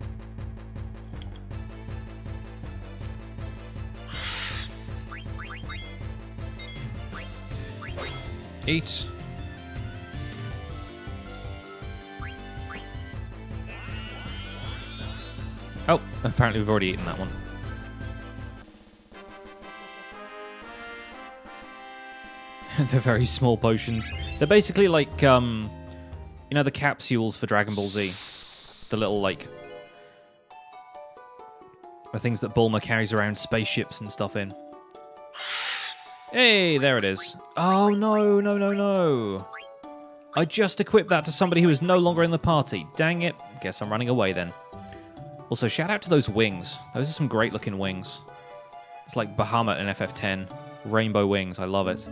Eat. Oh, apparently we've already eaten that one. They're very small potions. They're basically like, you know, the capsules for Dragon Ball Z. The little, like, the things that Bulma carries around spaceships and stuff in. Hey, there it is. Oh, no, no, no, no. I just equipped that to somebody who is no longer in the party. Dang it. Guess I'm running away then. Also, shout out to those wings. Those are some great-looking wings. It's like Bahamut in FF10. Rainbow wings. I love it.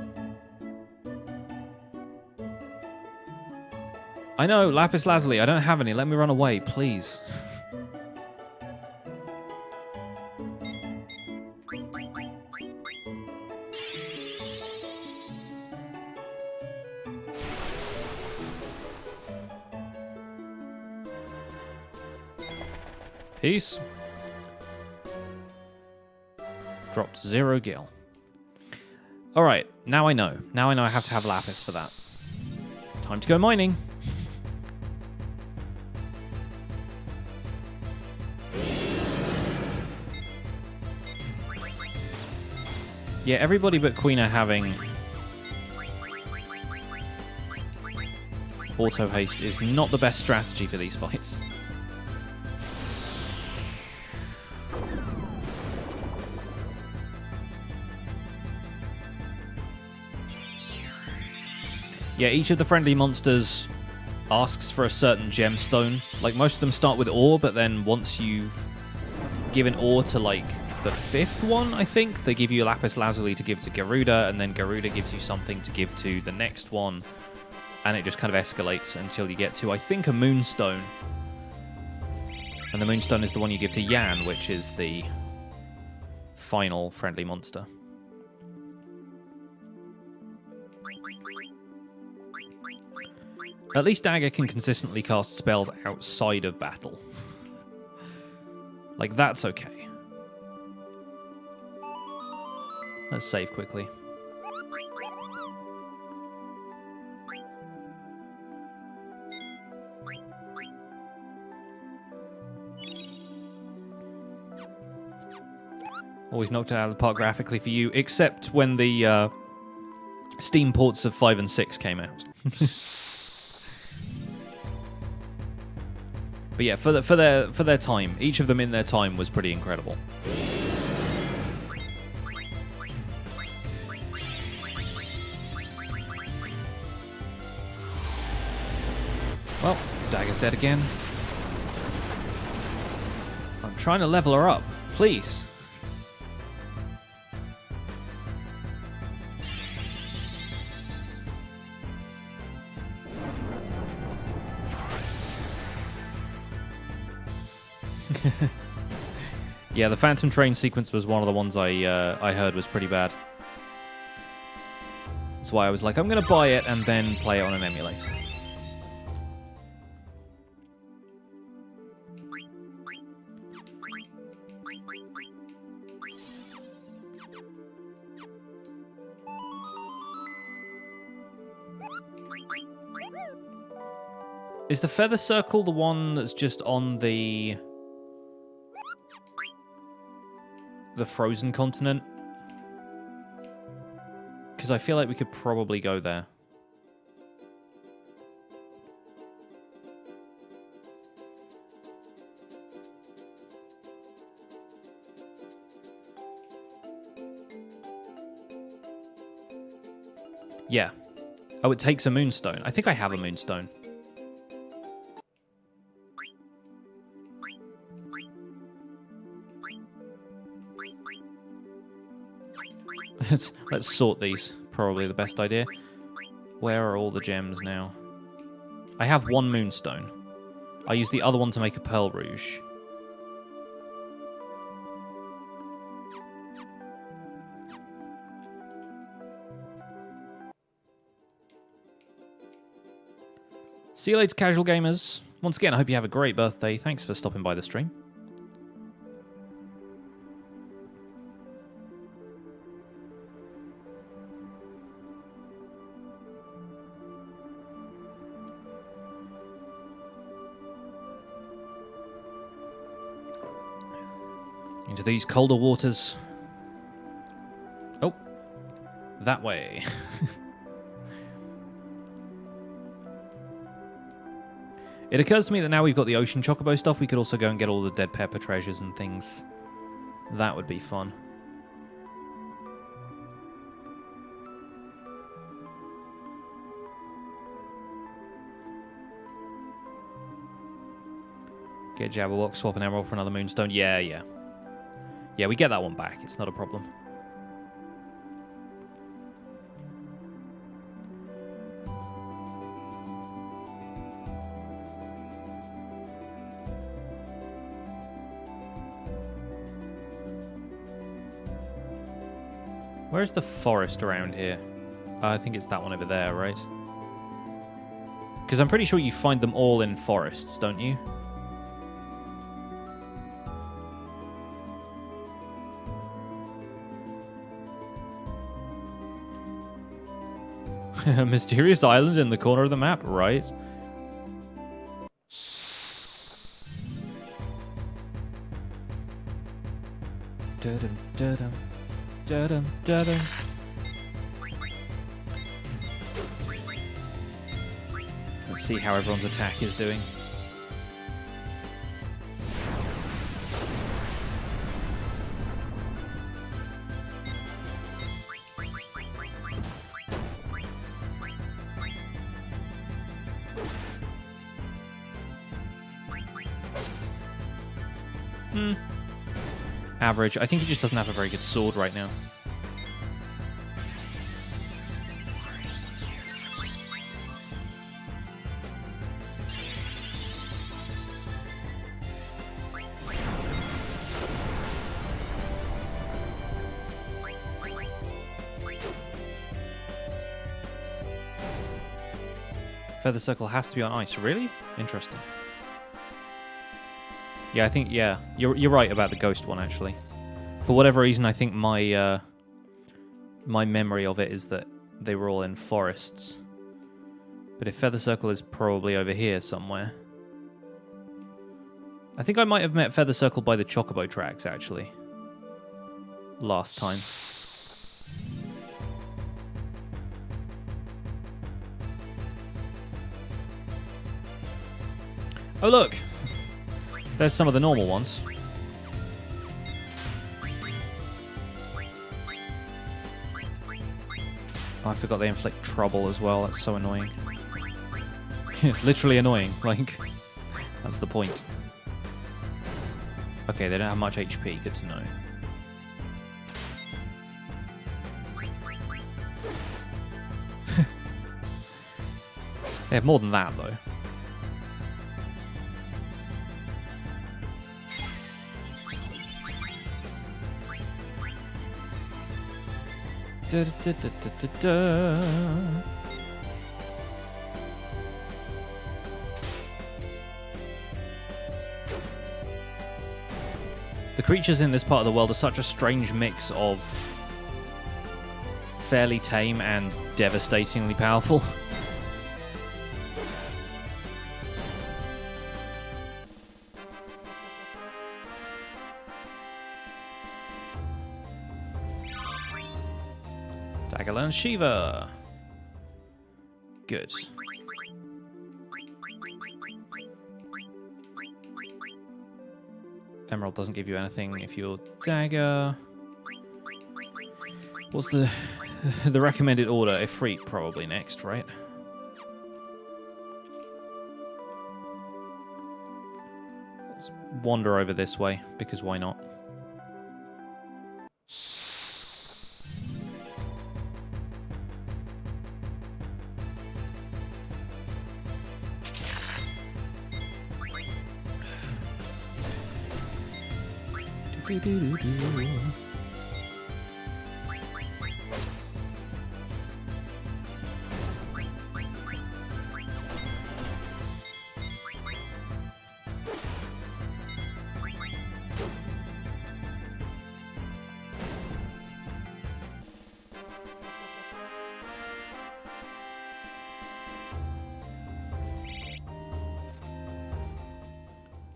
I know, Lapis Lazuli. I don't have any. Let me run away, please. Peace. Dropped 0 gil. Alright, now I know. Now I know I have to have Lapis for that. Time to go mining. Yeah, everybody but Quina having auto haste is not the best strategy for these fights. Yeah, each of the friendly monsters asks for a certain gemstone. Like, most of them start with ore, but then once you've given ore to, like, the 5th one, I think, they give you a Lapis Lazuli to give to Garuda, and then Garuda gives you something to give to the next one, and it just kind of escalates until you get to, I think, a Moonstone. And the Moonstone is the one you give to Yan, which is the final friendly monster. At least Dagger can consistently cast spells outside of battle. Like, that's okay. Let's save quickly. Always knocked it out of the park graphically for you, except when the Steam ports of 5 and 6 came out. But yeah, for their time, each of them in their time was pretty incredible. Well, Dagger's dead again. I'm trying to level her up, please. Yeah, the Phantom Train sequence was one of the ones I heard was pretty bad. That's why I was like, I'm going to buy it and then play it on an emulator. Is the feather circle the one that's just on the frozen continent? Because I feel like we could probably go there. Yeah. Oh, it takes a moonstone. I think I have a moonstone. Let's sort these. Probably the best idea. Where are all the gems now? I have one moonstone. I use the other one to make a pearl rouge. See you later, casual gamers. Once again, I hope you have a great birthday. Thanks for stopping by the stream. Into these colder waters. Oh, that way. It occurs to me that now we've got the ocean chocobo stuff, we could also go and get all the dead pepper treasures and things. That would be fun. Get Jabberwock, swap an emerald for another moonstone. Yeah. Yeah, we get that one back. It's not a problem. Where's the forest around here? I think it's that one over there, right? Because I'm pretty sure you find them all in forests, don't you? A mysterious island in the corner of the map, right? Da-dum, da-dum, da-dum, da-dum. Let's see how everyone's attack is doing. Average. I think he just doesn't have a very good sword right now. Feather Circle has to be on ice. Really? Interesting. Yeah, I think, yeah, you're right about the ghost one, actually. For whatever reason, I think my my memory of it is that they were all in forests. But if Feather Circle is probably over here somewhere. I think I might have met Feather Circle by the Chocobo tracks, actually. last time. Oh look! There's some of the normal ones. Oh, I forgot they inflict trouble as well. That's so annoying. Literally annoying. Like, that's the point. Okay, they don't have much HP. Good to know. They have more than that, though. Da, da, da, da, da, da. The creatures in this part of the world are such a strange mix of fairly tame and devastatingly powerful. Daggerland Shiva. Good. Emerald doesn't give you anything if you're dagger. What's the recommended order? Ifrit probably next, right? Let's wander over this way, because why not?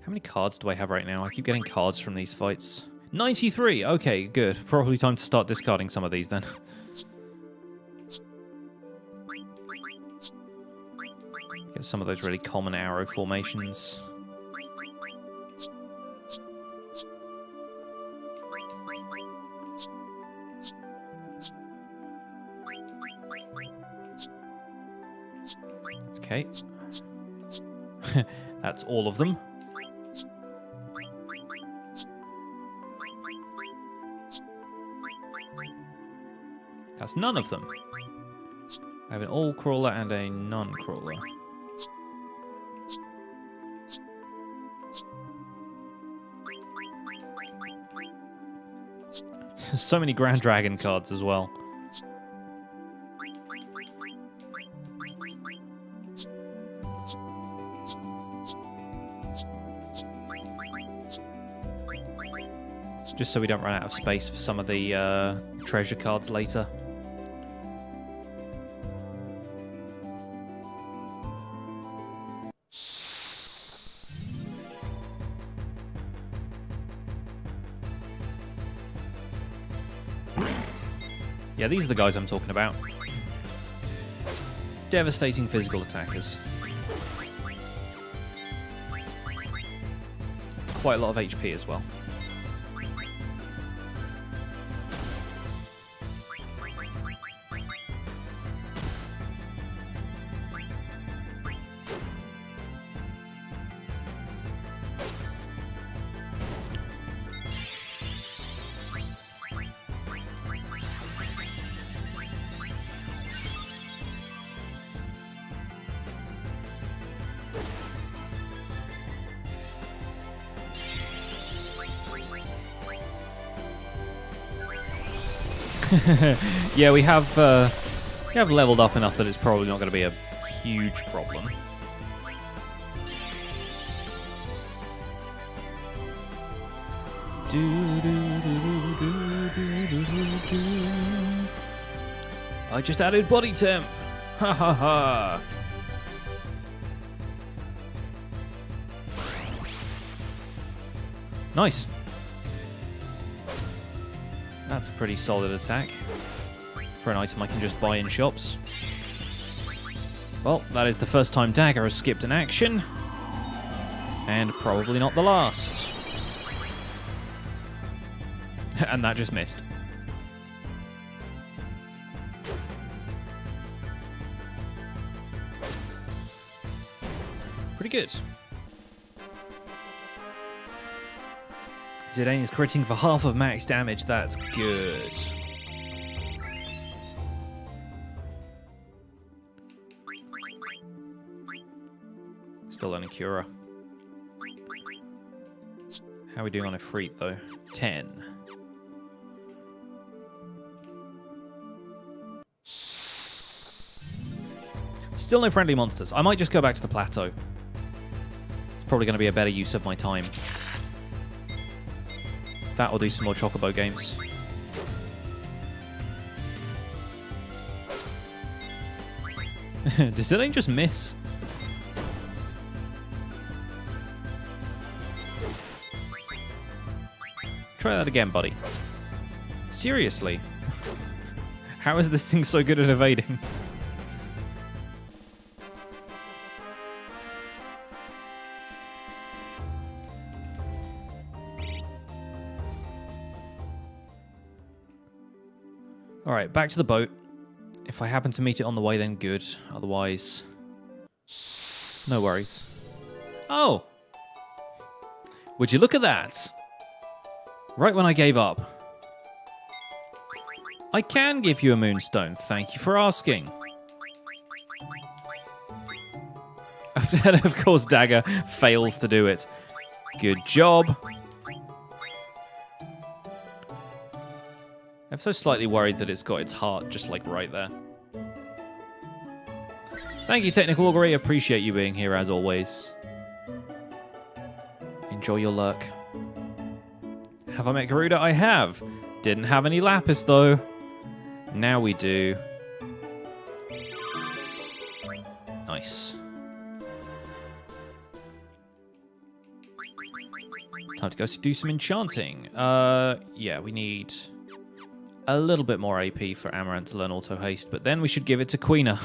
How many cards do I have right now? I keep getting cards from these fights. 93! Okay, good. Probably time to start discarding some of these then. Get some of those really common arrow formations. Okay. That's all of them. That's none of them. I have an all-crawler and a non-crawler. So many Grand Dragon cards as well. Just so we don't run out of space for some of the treasure cards later. Yeah, these are the guys I'm talking about. Devastating physical attackers. Quite a lot of HP as well. Yeah, we have leveled up enough that it's probably not going to be a huge problem. I just added body temp. Ha ha ha. Nice. That's a pretty solid attack for an item I can just buy in shops. Well, that is the first time Dagger has skipped an action. And probably not the last. And that just missed. Pretty good. Zidane is critting for half of max damage. That's good. Still learning Cura. How are we doing on a Ifrit, though? 10. Still no friendly monsters. I might just go back to the plateau. It's probably going to be a better use of my time. That will do some more Chocobo games. Does Zillian just miss? Try that again, buddy. Seriously? How is this thing so good at evading? Alright, back to the boat. If I happen to meet it on the way, then good. Otherwise, no worries. Oh! Would you look at that? Right when I gave up. I can give you a moonstone. Thank you for asking. And of course, Dagger fails to do it. Good job. I'm so slightly worried that it's got its heart just like right there. Thank you, Technical Augury. Appreciate you being here as always. Enjoy your lurk. Have I met Garuda? I have. Didn't have any Lapis though. Now we do. Nice. Time to go do some enchanting. Yeah, we need a little bit more AP for Amaranth to learn Auto Haste, but then we should give it to Quina.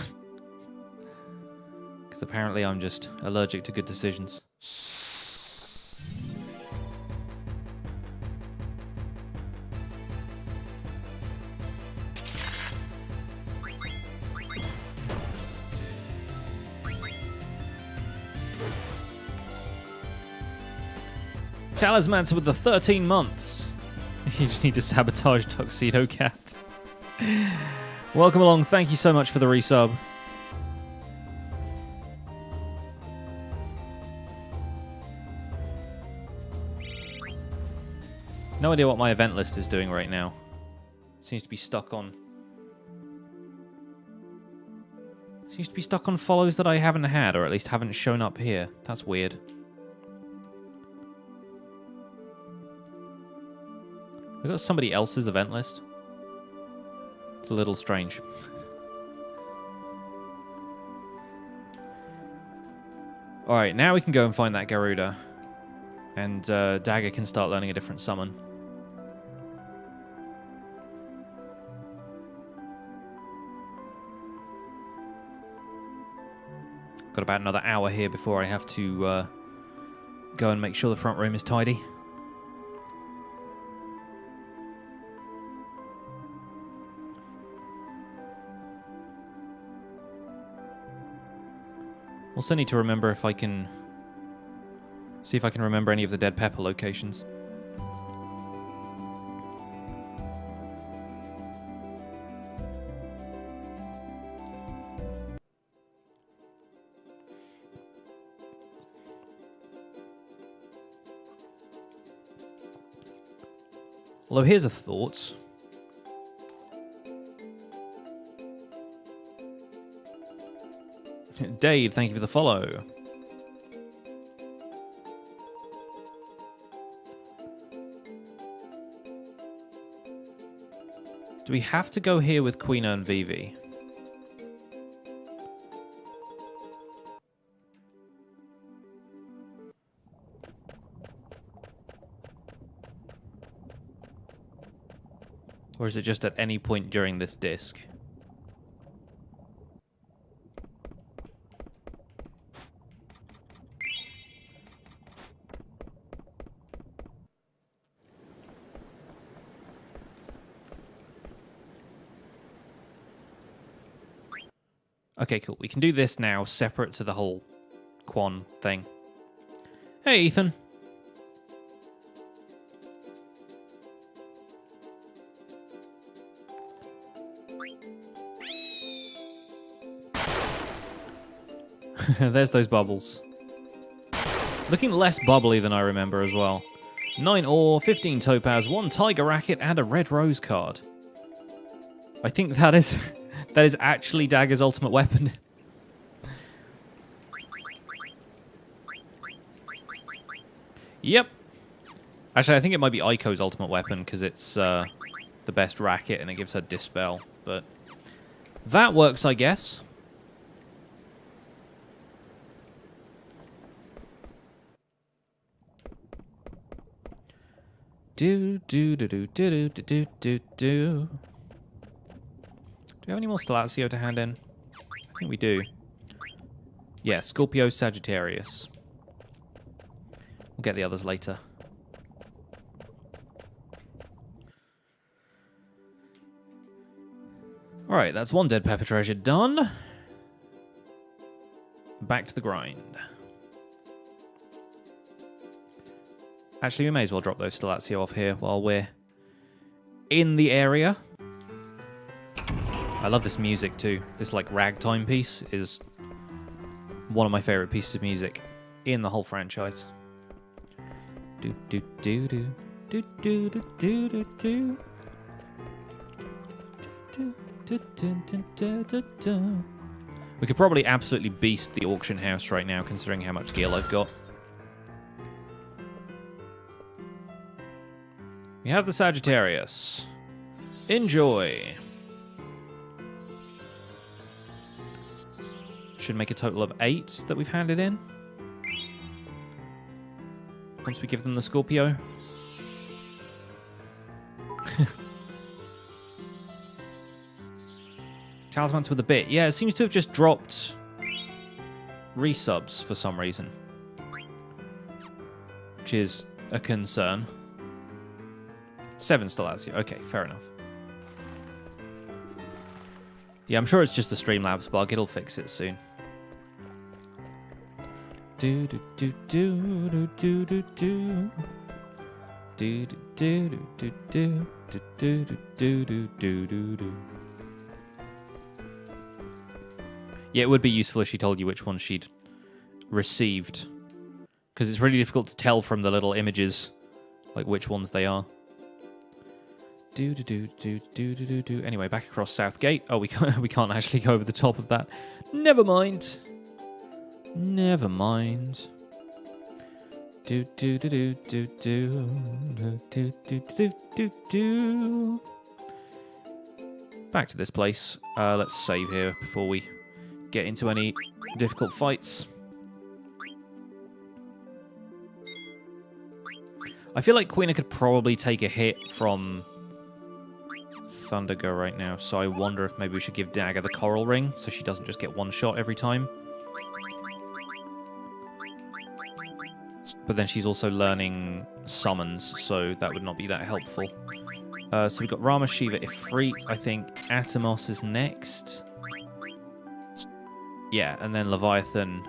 Because apparently I'm just allergic to good decisions. Talismancer with the 13 months. You just need to sabotage Tuxedo Cat. Welcome along. Thank you so much for the resub. No idea what my event list is doing right now. Seems to be stuck on follows that I haven't had, or at least haven't shown up here. That's weird. I got somebody else's event list. It's a little strange. Alright, now we can go and find that Garuda. And Dagger can start learning a different summon. Got about another hour here before I have to go and make sure the front room is tidy. Also need to remember if I can... see if I can remember any of the dead pepper locations. Although here's a thought. Dade, thank you for the follow. Do we have to go here with Quina and Vivi? Or is it just at any point during this disc? Okay, cool. We can do this now, separate to the whole Quan thing. Hey, Ethan. There's those bubbles. Looking less bubbly than I remember as well. 9 ore, 15 topaz, 1 tiger racket, and a red rose card. I think that is that is actually Dagger's ultimate weapon. Yep. Actually, I think it might be Aiko's ultimate weapon because it's the best racket and it gives her Dispel. But that works, I guess. Do do do do do do do do do. Do we have any more Stellazzio to hand in? I think we do. Yeah, Scorpio, Sagittarius. We'll get the others later. Alright, that's 1 dead pepper treasure done. Back to the grind. Actually, we may as well drop those Stellazzio off here while we're in the area. I love this music too. This like ragtime piece is one of my favorite pieces of music in the whole franchise. Do do do do do do do do do do. We could probably absolutely beast the auction house right now, considering how much gil I've got. We have the Sagittarius. Enjoy. Should make a total of 8 that we've handed in. Once we give them the Scorpio. Talismans with a bit. Yeah, it seems to have just dropped resubs for some reason. Which is a concern. 7 Stellazzio. Okay, fair enough. Yeah, I'm sure it's just a Streamlabs bug. It'll fix it soon. Do do do do do do do do do do do do do do do do do do. Yeah, it would be useful if she told you which one she'd received, because it's really difficult to tell from the little images, like which ones they are. Do do do do do do do do. Anyway, back across Southgate. Oh, we can't actually go over the top of that. Never mind. Never mind. Do do do do do do do do do do do. Back to this place. Let's save here before we get into any difficult fights. I feel like Quina could probably take a hit from Thundergo right now, so I wonder if maybe we should give Dagger the Coral Ring so she doesn't just get one shot every time. But then she's also learning summons, so that would not be that helpful. So we've got Rama, Shiva, Ifrit. I think Atomos is next. Yeah, and then Leviathan.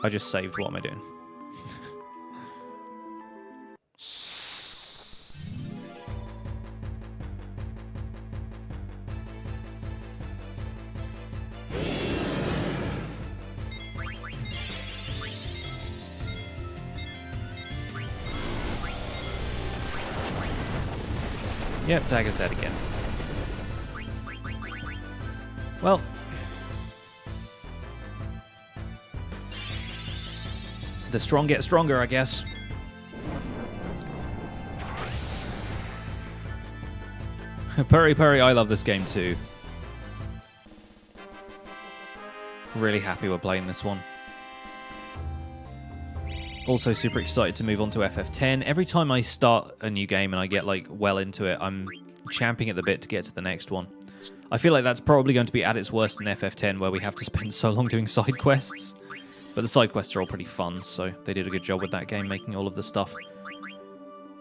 I just saved. What am I doing? Yep, Dagger's dead again. Well. The strong get stronger, I guess. Purry Purry, I love this game too. Really happy we're playing this one. Also super excited to move on to FF10. Every time I start a new game and I get like well into it, I'm champing at the bit to get to the next one. I feel like that's probably going to be at its worst in FF10, where we have to spend so long doing side quests. But the side quests are all pretty fun, so they did a good job with that game, making all of the stuff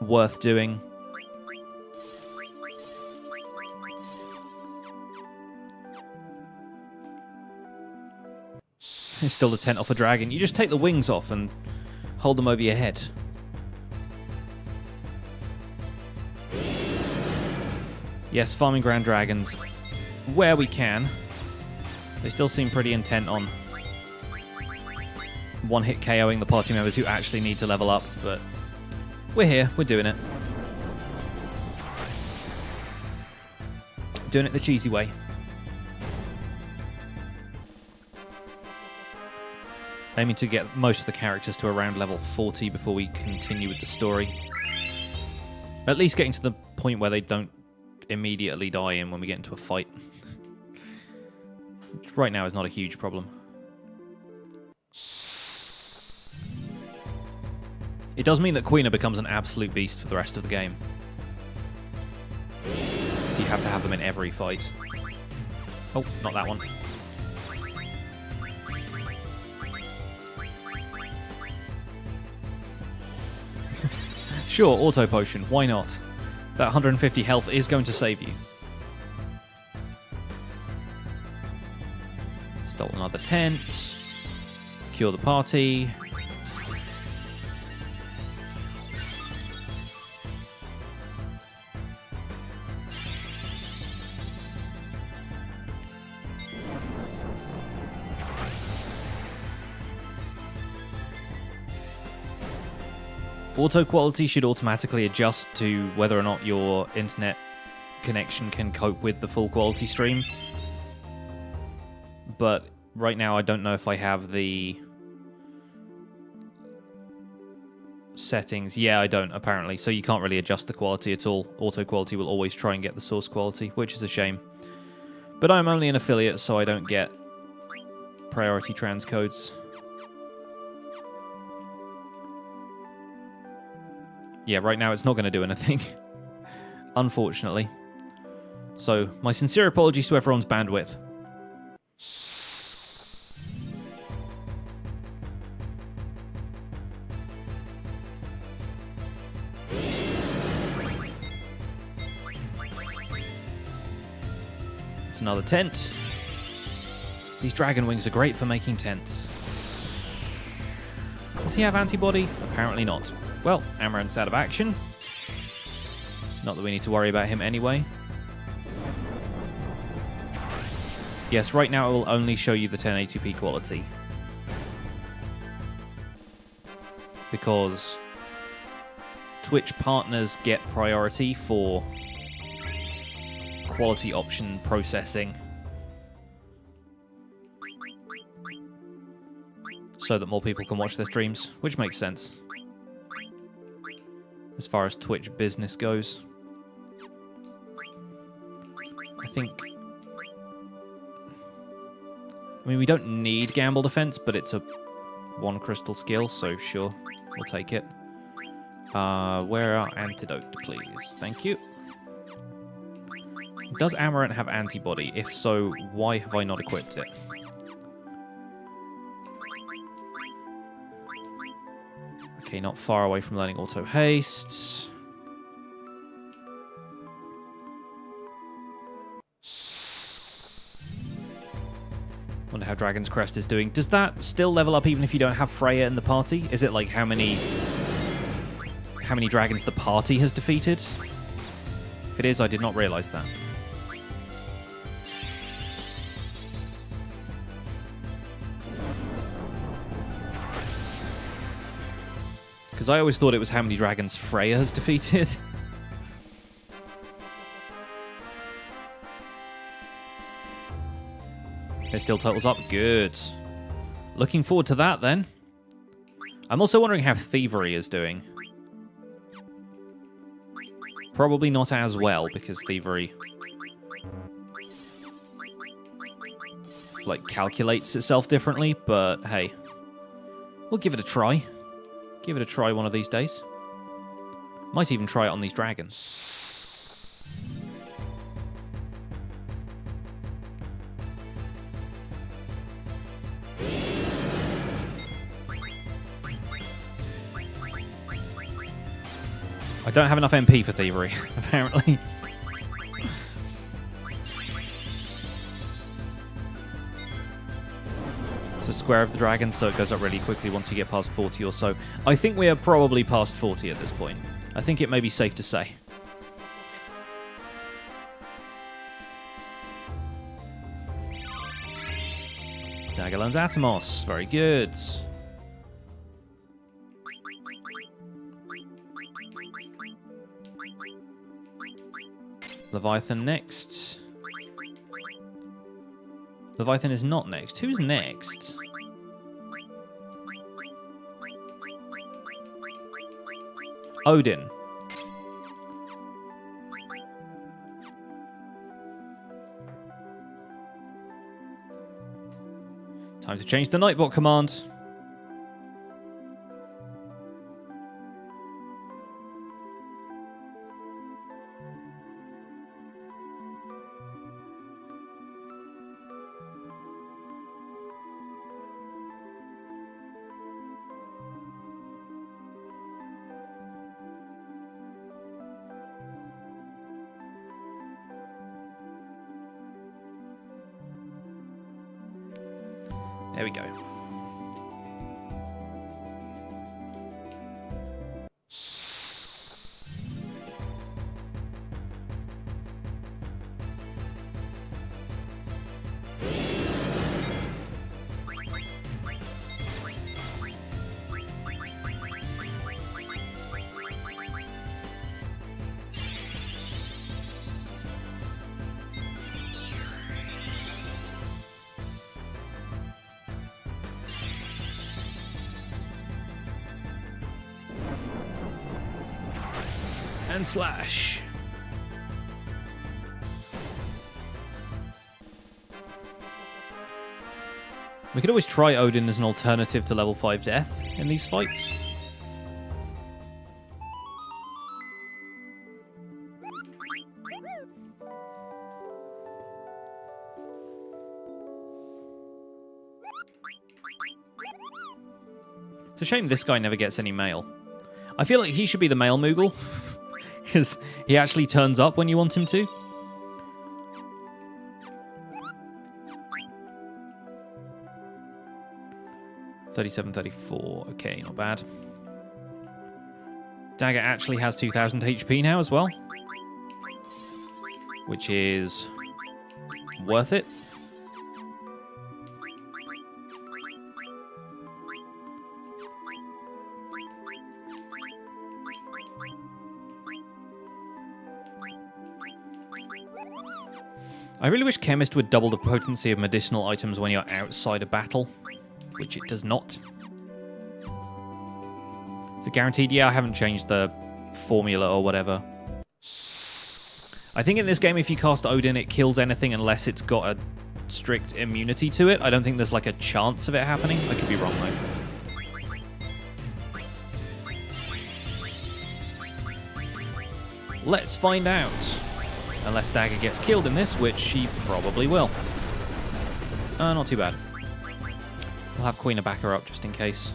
worth doing. There's still the tent off a dragon. You just take the wings off and hold them over your head. Yes, farming ground dragons where we can. They still seem pretty intent on one-hit KOing the party members who actually need to level up, but we're here, we're doing it. Doing it the cheesy way. Aiming to get most of the characters to around level 40 before we continue with the story. At least getting to the point where they don't immediately die in when we get into a fight. Which right now is not a huge problem. It does mean that Quina becomes an absolute beast for the rest of the game. So you have to have them in every fight. Oh, not that one. Sure, auto potion, why not? That 150 health is going to save you. Stole another tent. Cure the party. Auto quality should automatically adjust to whether or not your internet connection can cope with the full quality stream. But right now I don't know if I have the settings. Yeah, I don't, apparently. So you can't really adjust the quality at all. Auto quality will always try and get the source quality, which is a shame. But I'm only an affiliate, so I don't get priority transcodes. Yeah, right now it's not going to do anything. Unfortunately. So, my sincere apologies to everyone's bandwidth. It's another tent. These dragon wings are great for making tents. Does he have antibody? Apparently not. Well, Amaranth's out of action. Not that we need to worry about him anyway. Yes, right now it will only show you the 1080p quality. Because Twitch partners get priority for quality option processing. So that more people can watch their streams, which makes sense. As far as Twitch business goes. I mean, we don't need Gamble Defense, but it's a 1 crystal skill, so sure, we'll take it. Where are antidote, please? Thank you. Does Amaranth have antibody? If so, why have I not equipped it? Okay, not far away from learning auto haste. Wonder how Dragon's Crest is doing. Does that still level up even if you don't have Freya in the party? Is it like how many dragons the party has defeated? If it is, I did not realize that. Because I always thought it was how many dragons Freya has defeated. It still totals up. Good. Looking forward to that, then. I'm also wondering how Thievery is doing. Probably not as well, because Thievery like calculates itself differently, but hey, we'll give it a try. Give it a try one of these days. Might even try it on these dragons. I don't have enough MP for thievery, apparently. It's a square of the dragon, so it goes up really quickly once you get past 40 or so. I think we are probably past 40 at this point. I think it may be safe to say. Dagger learns Atomos. Very good. Leviathan next. Leviathan is not next. Who's next? Odin. Time to change the Nightbot command. There we go. And slash. We could always try Odin as an alternative to level 5 Death in these fights. It's a shame this guy never gets any mail. I feel like he should be the mail Moogle. Because he actually turns up when you want him to. $37.34. Okay, not bad. Dagger actually has 2,000 HP now as well. Which is worth it. I really wish Chemist would double the potency of medicinal items when you're outside a battle, which it does not. Is it guaranteed? Yeah, I haven't changed the formula or whatever. I think in this game, if you cast Odin, it kills anything unless it's got a strict immunity to it. I don't think there's like a chance of it happening. I could be wrong, though. Let's find out. Unless Dagger gets killed in this, which she probably will. Not too bad. We'll have Quina back her up just in case.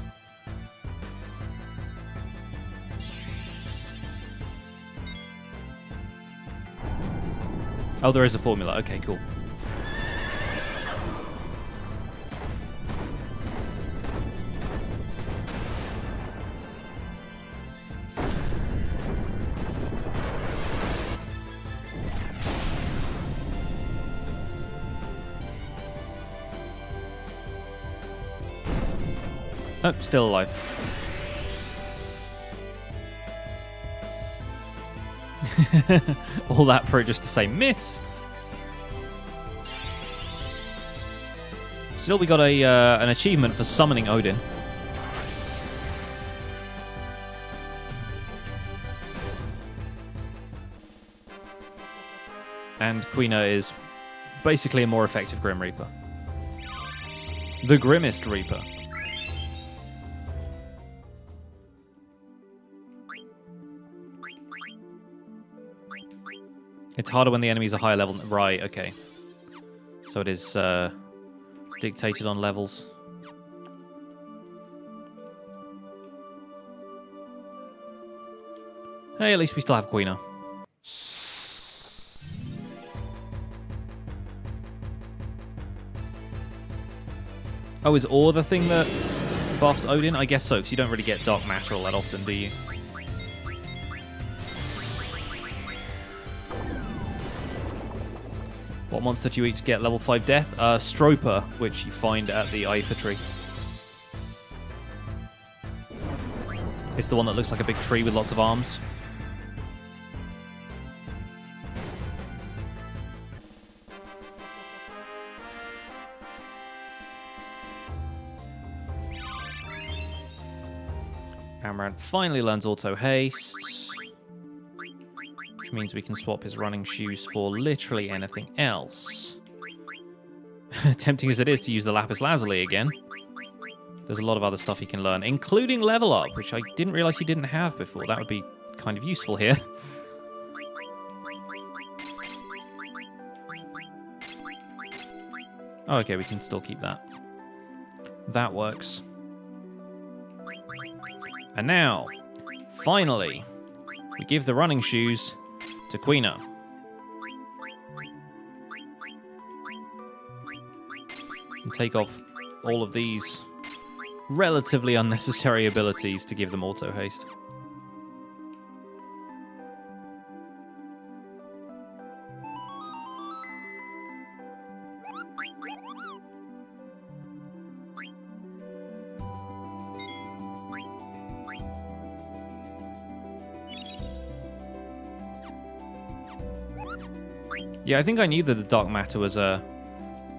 Oh, there is a formula. Okay, cool. Oh, still alive. All that for it just to say miss. Still, we got an achievement for summoning Odin. And Quina is basically a more effective Grim Reaper. The Grimmest Reaper. It's harder when the enemies are higher level. Right, okay. So it is dictated on levels. Hey, at least we still have Quina. Oh, is ore the thing that buffs Odin? I guess so, because you don't really get dark matter all that often, do you? What monster do you eat to get level 5 death? Stroper, which you find at the Aether tree. It's the one that looks like a big tree with lots of arms. Amaranth finally learns auto haste, which means we can swap his running shoes for literally anything else. Tempting as it is to use the lapis lazuli again, there's a lot of other stuff he can learn, including level up, which I didn't realize he didn't have before. That would be kind of useful here. Oh, okay, we can still keep that. That works. And now, finally, we give the running shoes to Quina. And take off all of these relatively unnecessary abilities to give them auto haste. Yeah, I think I knew that the dark matter was a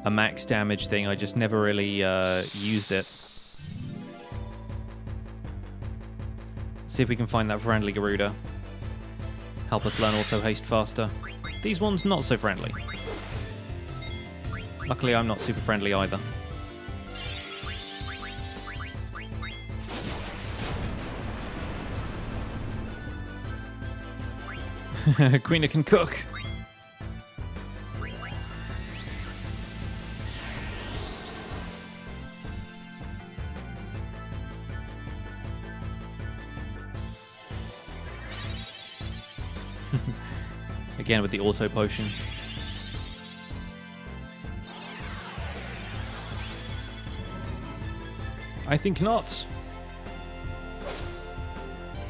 max damage thing. I just never really used it. See if we can find that friendly Garuda. Help us learn auto haste faster. These ones not so friendly. Luckily, I'm not super friendly either. Quina can cook. Again with the auto potion. I think not.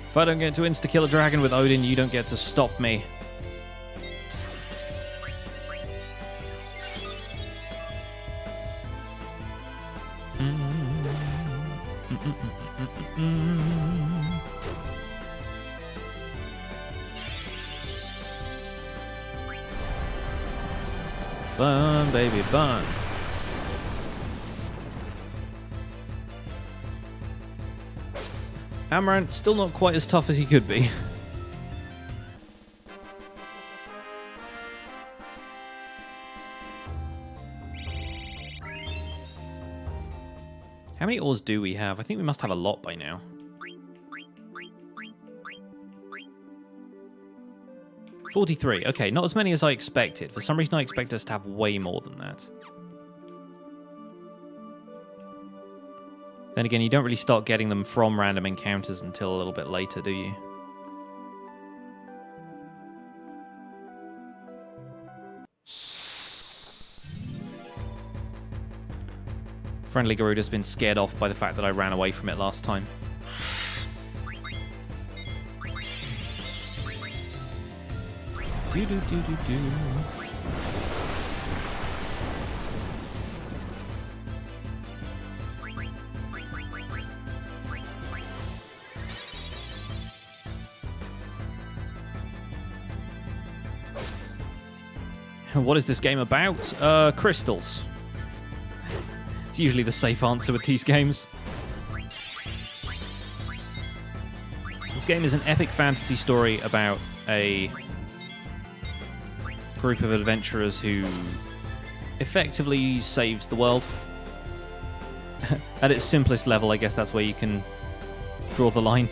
If I don't get to insta-kill a dragon with Odin, you don't get to stop me. Burn, baby, burn. Amaranth still not quite as tough as he could be. How many ores do we have? I think we must have a lot by now. 43. Okay, not as many as I expected. For some reason, I expect us to have way more than that. Then again, you don't really start getting them from random encounters until a little bit later, do you? Friendly Garuda's been scared off by the fact that I ran away from it last time. Do-do-do-do-do. What is this game about? Crystals. It's usually the safe answer with these games. This game is an epic fantasy story about a group of adventurers who effectively saves the world. At its simplest level, I guess that's where you can draw the line.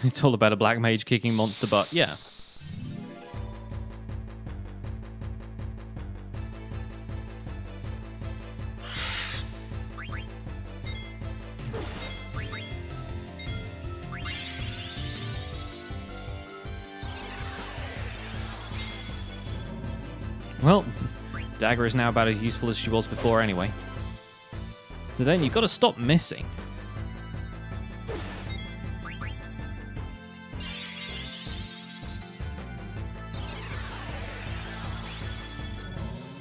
It's all about a black mage kicking monster butt. Yeah. Well, dagger is now about as useful as she was before anyway. So then you've got to stop missing.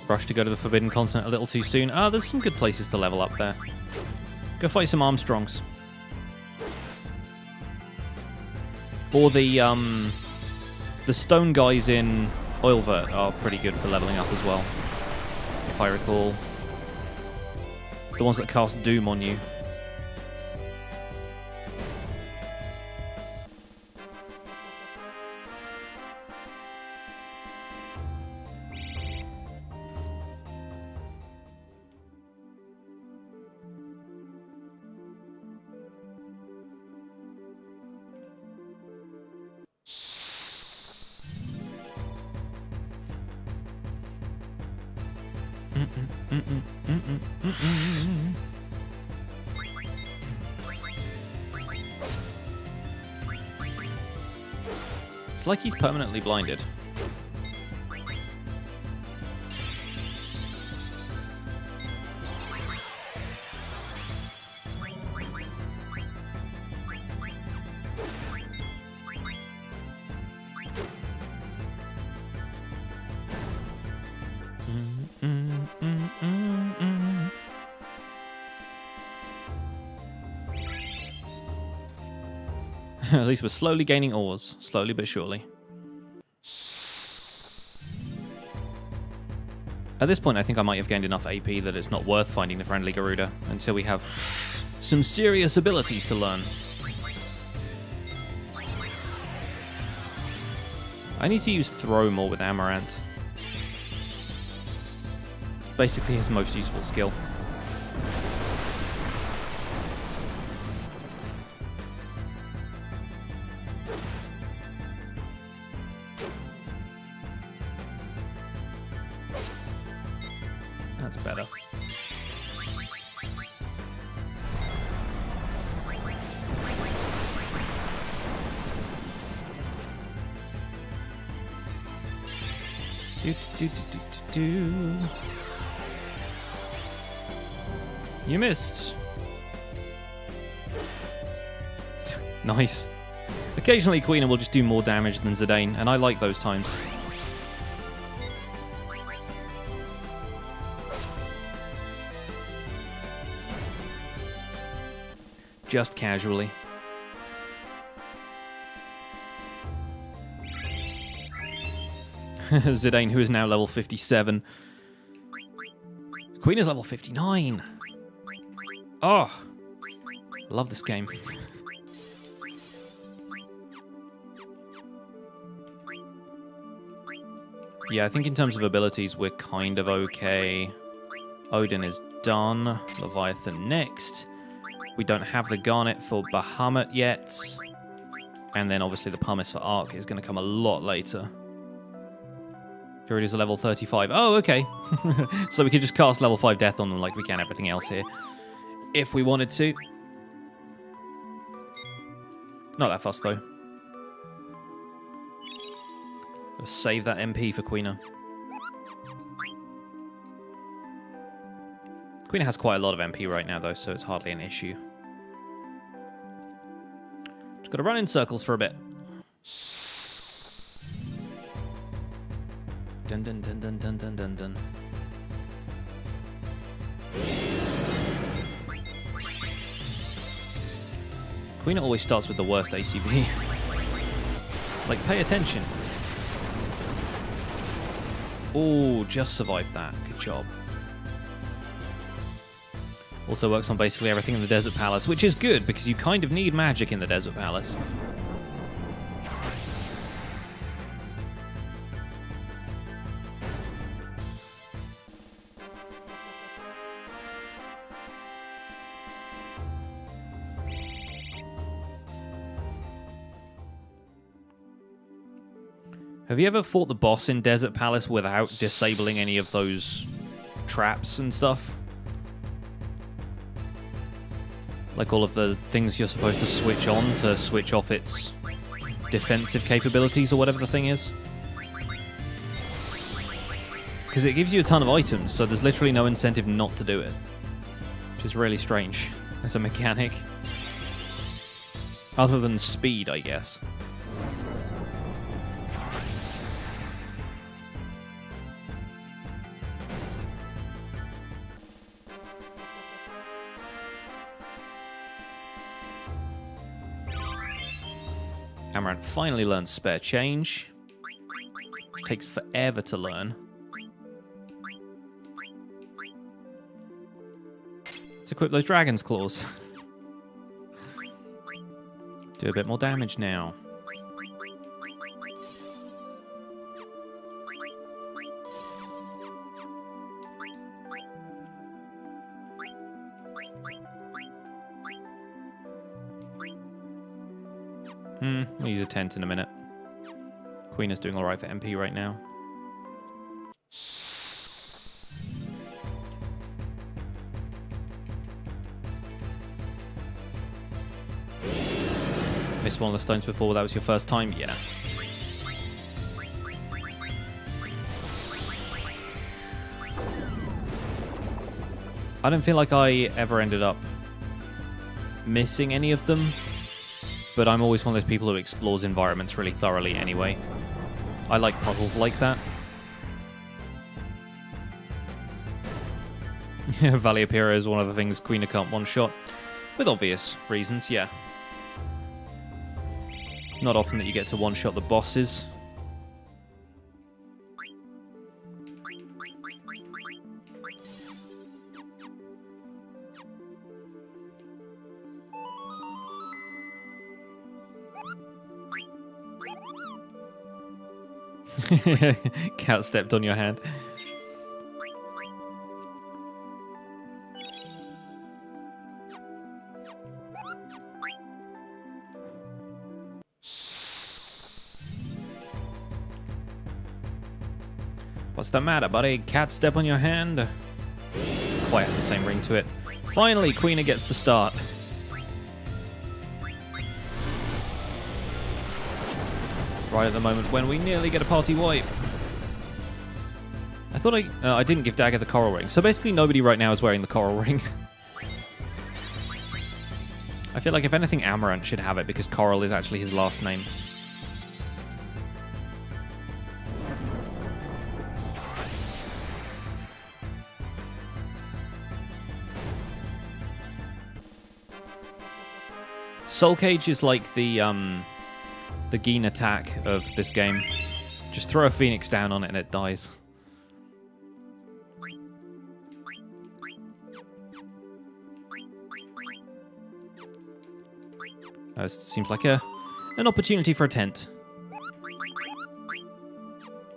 Rush to go to the Forbidden Continent a little too soon. Ah, there's some good places to level up there. Go fight some Armstrongs. Or the stone guys in Lv5 are pretty good for leveling up as well, if I recall. The ones that cast Doom on you. It's like he's permanently blinded. At least we're slowly gaining ores. Slowly but surely. At this point, I think I might have gained enough AP that it's not worth finding the friendly Garuda until we have some serious abilities to learn. I need to use Throw more with Amaranth. It's basically his most useful skill. That's better. You missed. Nice. Occasionally Quina will just do more damage than Zidane, and I like those times. Just casually. Zidane, who is now level 57. Queen is level 59. Oh, love this game. Yeah, I think in terms of abilities, we're kind of okay. Odin is done. Leviathan next. We don't have the Garnet for Bahamut yet. And then obviously the Pumice for Ark is going to come a lot later. Garuda's a level 35. Oh, okay. So we could just cast level 5 Death on them like we can everything else here. If we wanted to. Not that fussed, though. Let's save that MP for Quina. Quina has quite a lot of MP right now, though, so it's hardly an issue. Just got to run in circles for a bit. Dun dun dun dun dun dun dun dun. Quina always starts with the worst ACV. Like, pay attention. Oh, just survived that. Good job. Also works on basically everything in the Desert Palace, which is good because you kind of need magic in the Desert Palace. Have you ever fought the boss in Desert Palace without disabling any of those traps and stuff? Like all of the things you're supposed to switch on to switch off its defensive capabilities or whatever the thing is. Because it gives you a ton of items, so there's literally no incentive not to do it. Which is really strange as a mechanic. Other than speed, I guess. Amaranth finally learns spare change, which takes forever to learn. Let's equip those dragon's claws. Do a bit more damage now. We'll use a tent in a minute. Quina's doing alright for MP right now. Missed one of the stones before, that was your first time? Yeah. I don't feel like I ever ended up missing any of them, but I'm always one of those people who explores environments really thoroughly anyway. I like puzzles like that. Valley of Hero is one of the things Quina can't one-shot. With obvious reasons, yeah. Not often that you get to one-shot the bosses. Cat stepped on your hand. What's the matter, buddy? Cat step on your hand? Doesn't quite have the same ring to it. Finally, Quina gets to start. Right at the moment when we nearly get a party wipe. I thought I didn't give Dagger the coral ring. So basically nobody right now is wearing the coral ring. I feel like if anything, Amaranth should have it because coral is actually his last name. Soul Cage is like the Quina attack of this game. Just throw a phoenix down on it and it dies. This seems like an opportunity for a tent.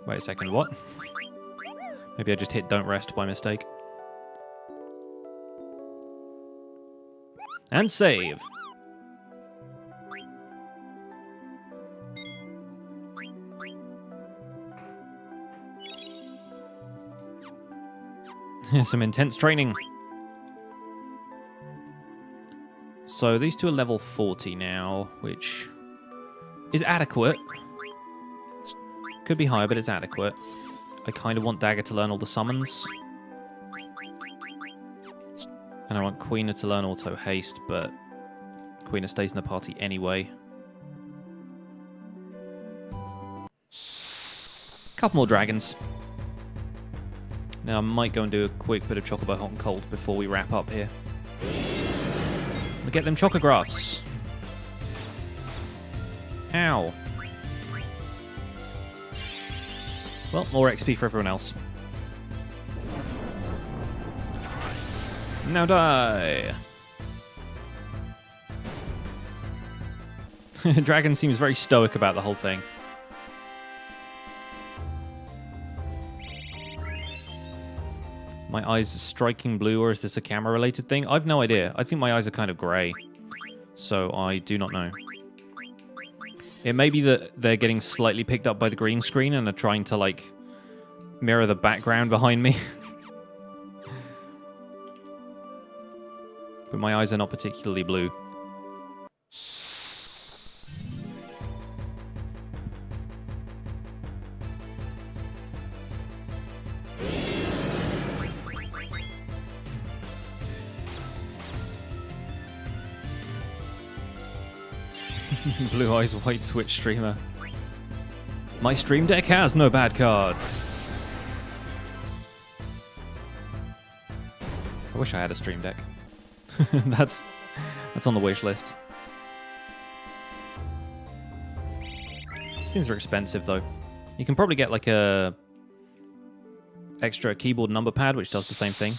Wait a second, what? Maybe I just hit don't rest by mistake. And save. Some intense training. So these two are level 40 now, which is adequate. Could be higher, but it's adequate. I kind of want Dagger to learn all the summons. And I want Quina to learn auto haste, but Quina stays in the party anyway. Couple more dragons. Now I might go and do a quick bit of Chocobo Hot and Cold before we wrap up here. We get them Chocographs. Ow. Well, more XP for everyone else. Now die. Dragon seems very stoic about the whole thing. My eyes are striking blue, or is this a camera-related thing? I've no idea. I think my eyes are kind of grey. So I do not know. It may be that they're getting slightly picked up by the green screen and are trying to, like, mirror the background behind me. But my eyes are not particularly blue. Blue eyes, white Twitch streamer. My stream deck has no bad cards. I wish I had a stream deck. That's on the wish list. Seems are expensive though. You can probably get like a extra keyboard number pad which does the same thing.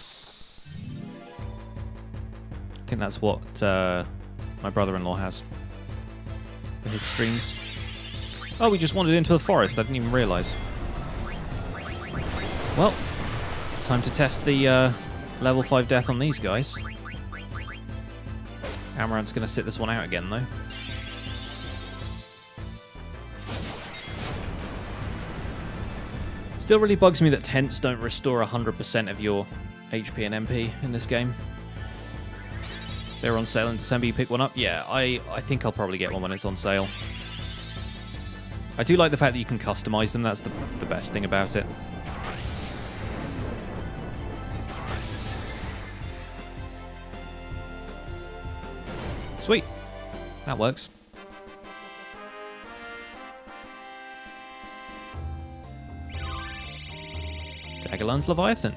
I think that's what my brother-in-law has for his streams. Oh, we just wandered into a forest. I didn't even realize. Well, time to test the level 5 death on these guys. Amarant's going to sit this one out again, though. Still really bugs me that tents don't restore 100% of your HP and MP in this game. They're on sale in December, you pick one up? Yeah, I think I'll probably get one when it's on sale. I do like the fact that you can customize them, that's the best thing about it. Sweet. That works. Dagger learns Leviathan.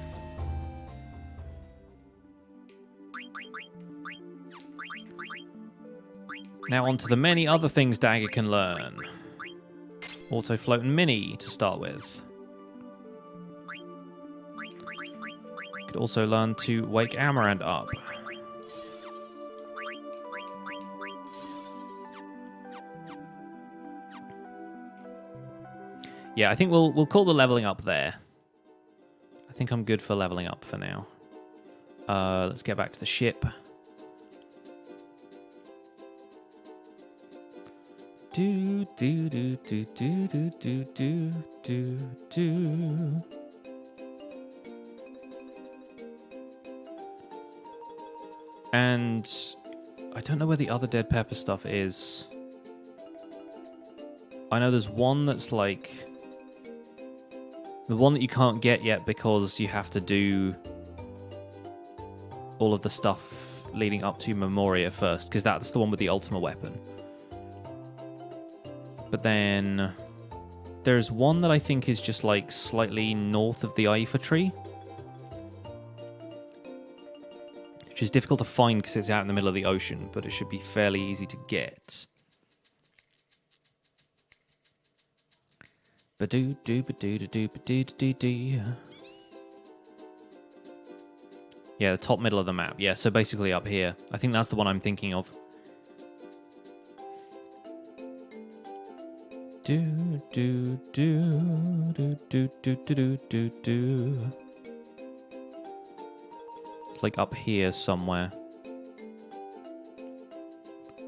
Now on to the many other things Dagger can learn. Auto Float and Mini to start with. Could also learn to wake Amarant up. Yeah, I think we'll call the leveling up there. I think I'm good for leveling up for now. Let's get back to the ship. Do do do do do do do do do do. And I don't know where the other Dead Pepper stuff is. I know there's one that's like the one that you can't get yet because you have to do all of the stuff leading up to Memoria first, because that's the one with the ultimate weapon. But then there's one that I think is just like slightly north of the Aifa tree, which is difficult to find because it's out in the middle of the ocean, but it should be fairly easy to get. Ba-doo-doo, ba-doo-doo, ba-doo-doo-doo. Yeah, the top middle of the map. Yeah, so basically up here. I think that's the one I'm thinking of. Do do do do do do do do do. It's like up here somewhere.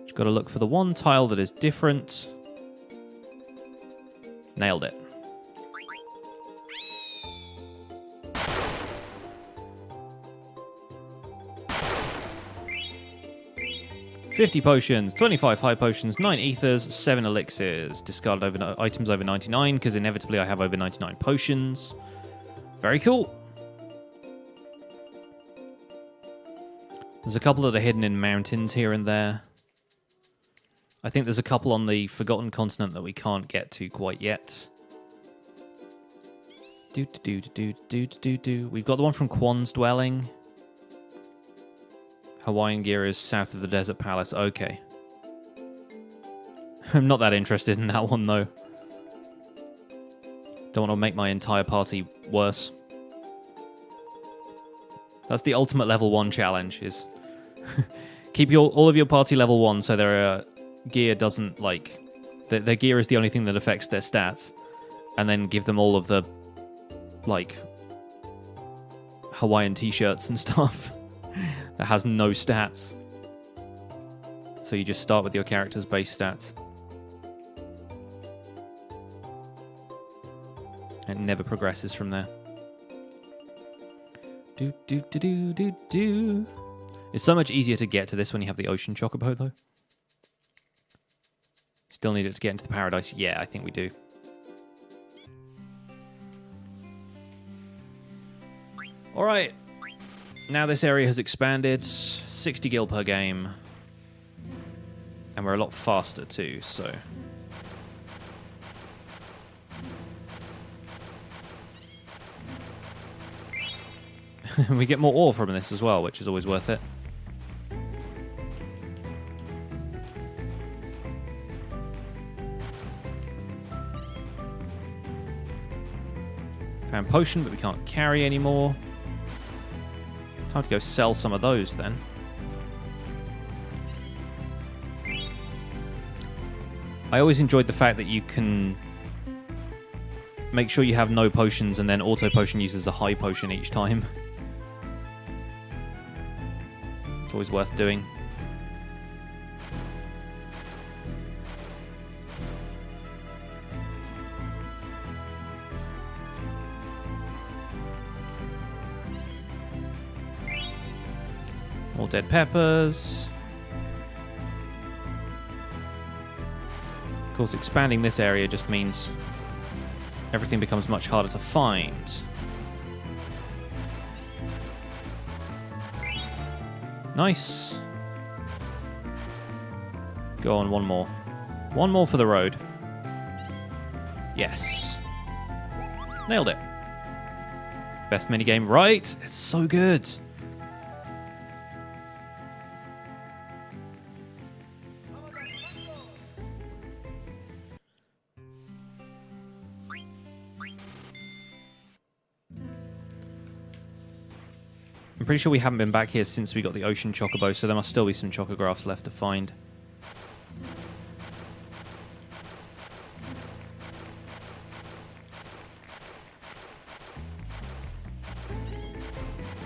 Just got to look for the one tile that is different. Nailed it. $50 potions, 25 high potions, 9 ethers, 7 elixirs. Discarded items over 99, because inevitably I have over 99 potions. Very cool. There's a couple that are hidden in mountains here and there. I think there's a couple on the Forgotten Continent that we can't get to quite yet. We've got the one from Quan's Dwelling. Hawaiian gear is south of the Desert Palace. Okay. I'm not that interested in that one, though. Don't want to make my entire party worse. That's the ultimate level 1 challenge, is keep all of your party level 1 so their gear doesn't, like... Their gear is the only thing that affects their stats. And then give them all of the, like, Hawaiian t-shirts and stuff. That has no stats. So you just start with your character's base stats. It never progresses from there. Do do do do do do. It's so much easier to get to this when you have the ocean chocobo, though. Still need it to get into the paradise. Yeah, I think we do. All right. Now this area has expanded. 60 gil per game. And we're a lot faster, too, so... we get more ore from this as well, which is always worth it. Found potion, but we can't carry anymore. Time to go sell some of those then. I always enjoyed the fact that you can make sure you have no potions and then auto potion uses a high potion each time. It's always worth doing. More dead peppers. Of course, expanding this area just means everything becomes much harder to find. Nice. Go on, one more. One more for the road. Yes. Nailed it. Best minigame, right? It's so good. I'm pretty sure we haven't been back here since we got the ocean chocobo, so there must still be some chocographs left to find.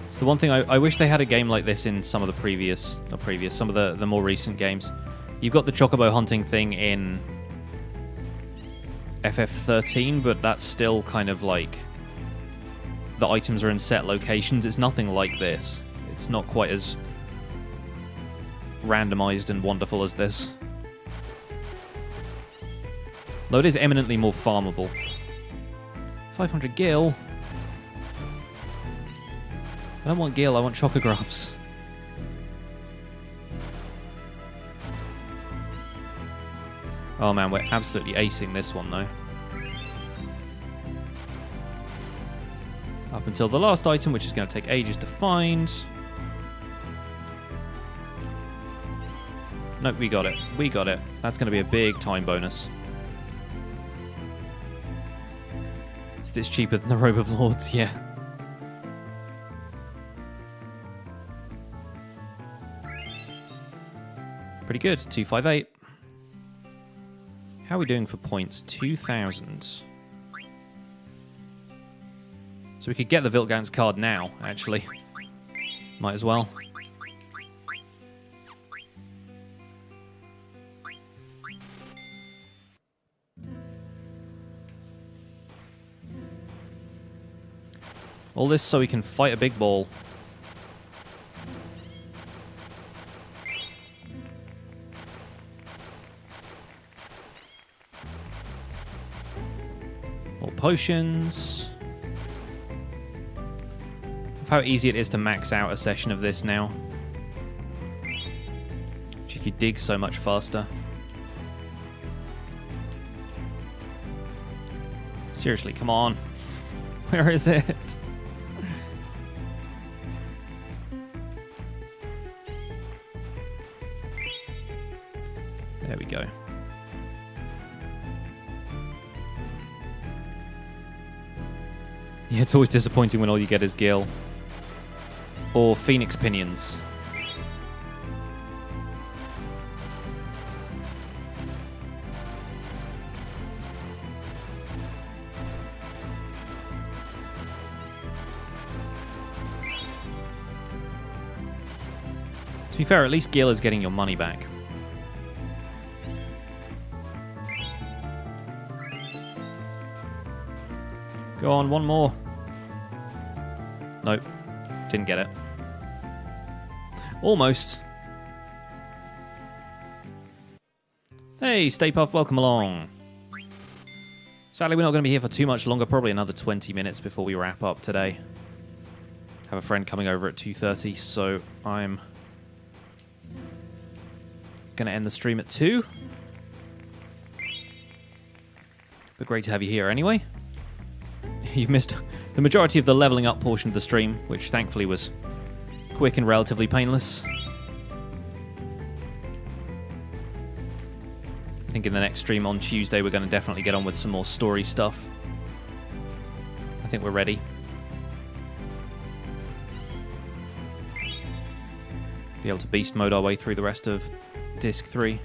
It's the one thing I wish they had a game like this in some of the some of the more recent games. You've got the chocobo hunting thing in FF13, but that's still kind of like... the items are in set locations. It's nothing like this. It's not quite as randomized and wonderful as this. Though it is eminently more farmable. 500 gil. I don't want gil, I want chocographs. Oh man, we're absolutely acing this one though. Up until the last item, which is going to take ages to find. Nope, we got it. We got it. That's going to be a big time bonus. It's cheaper than the Robe of Lords, yeah. Pretty good, 258. How are we doing for points? 2,000. So we could get the Viltgans card now, actually. Might as well. All this so we can fight a big ball. More potions. How easy it is to max out a session of this now. You could dig so much faster. Seriously, come on. Where is it? There we go. Yeah, it's always disappointing when all you get is gil. Or phoenix pinions. To be fair, at least gil is getting your money back. Go on, one more. Nope. Didn't get it. Almost. Hey, Stay Puft, welcome along. Sadly, we're not going to be here for too much longer. Probably another 20 minutes before we wrap up today. Have a friend coming over at 2:30, so I'm going to end the stream at 2. But great to have you here anyway. You've missed the majority of the leveling up portion of the stream, which thankfully was quick and relatively painless. I think in the next stream on Tuesday we're going to definitely get on with some more story stuff. I think we're ready. Be able to beast mode our way through the rest of Disc 3.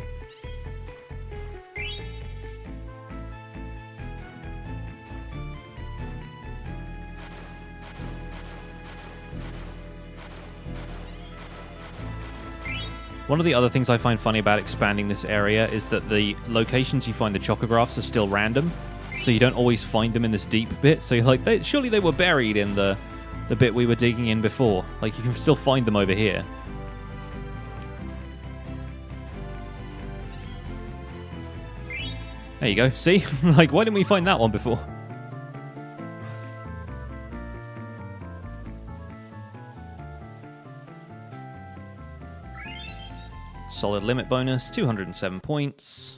One of the other things I find funny about expanding this area is that the locations you find the chocographs are still random, so you don't always find them in this deep bit. So you're like, surely they were buried in the bit we were digging in before. Like, you can still find them over here. There you go, see? Like, why didn't we find that one before? Solid limit bonus, 207 points.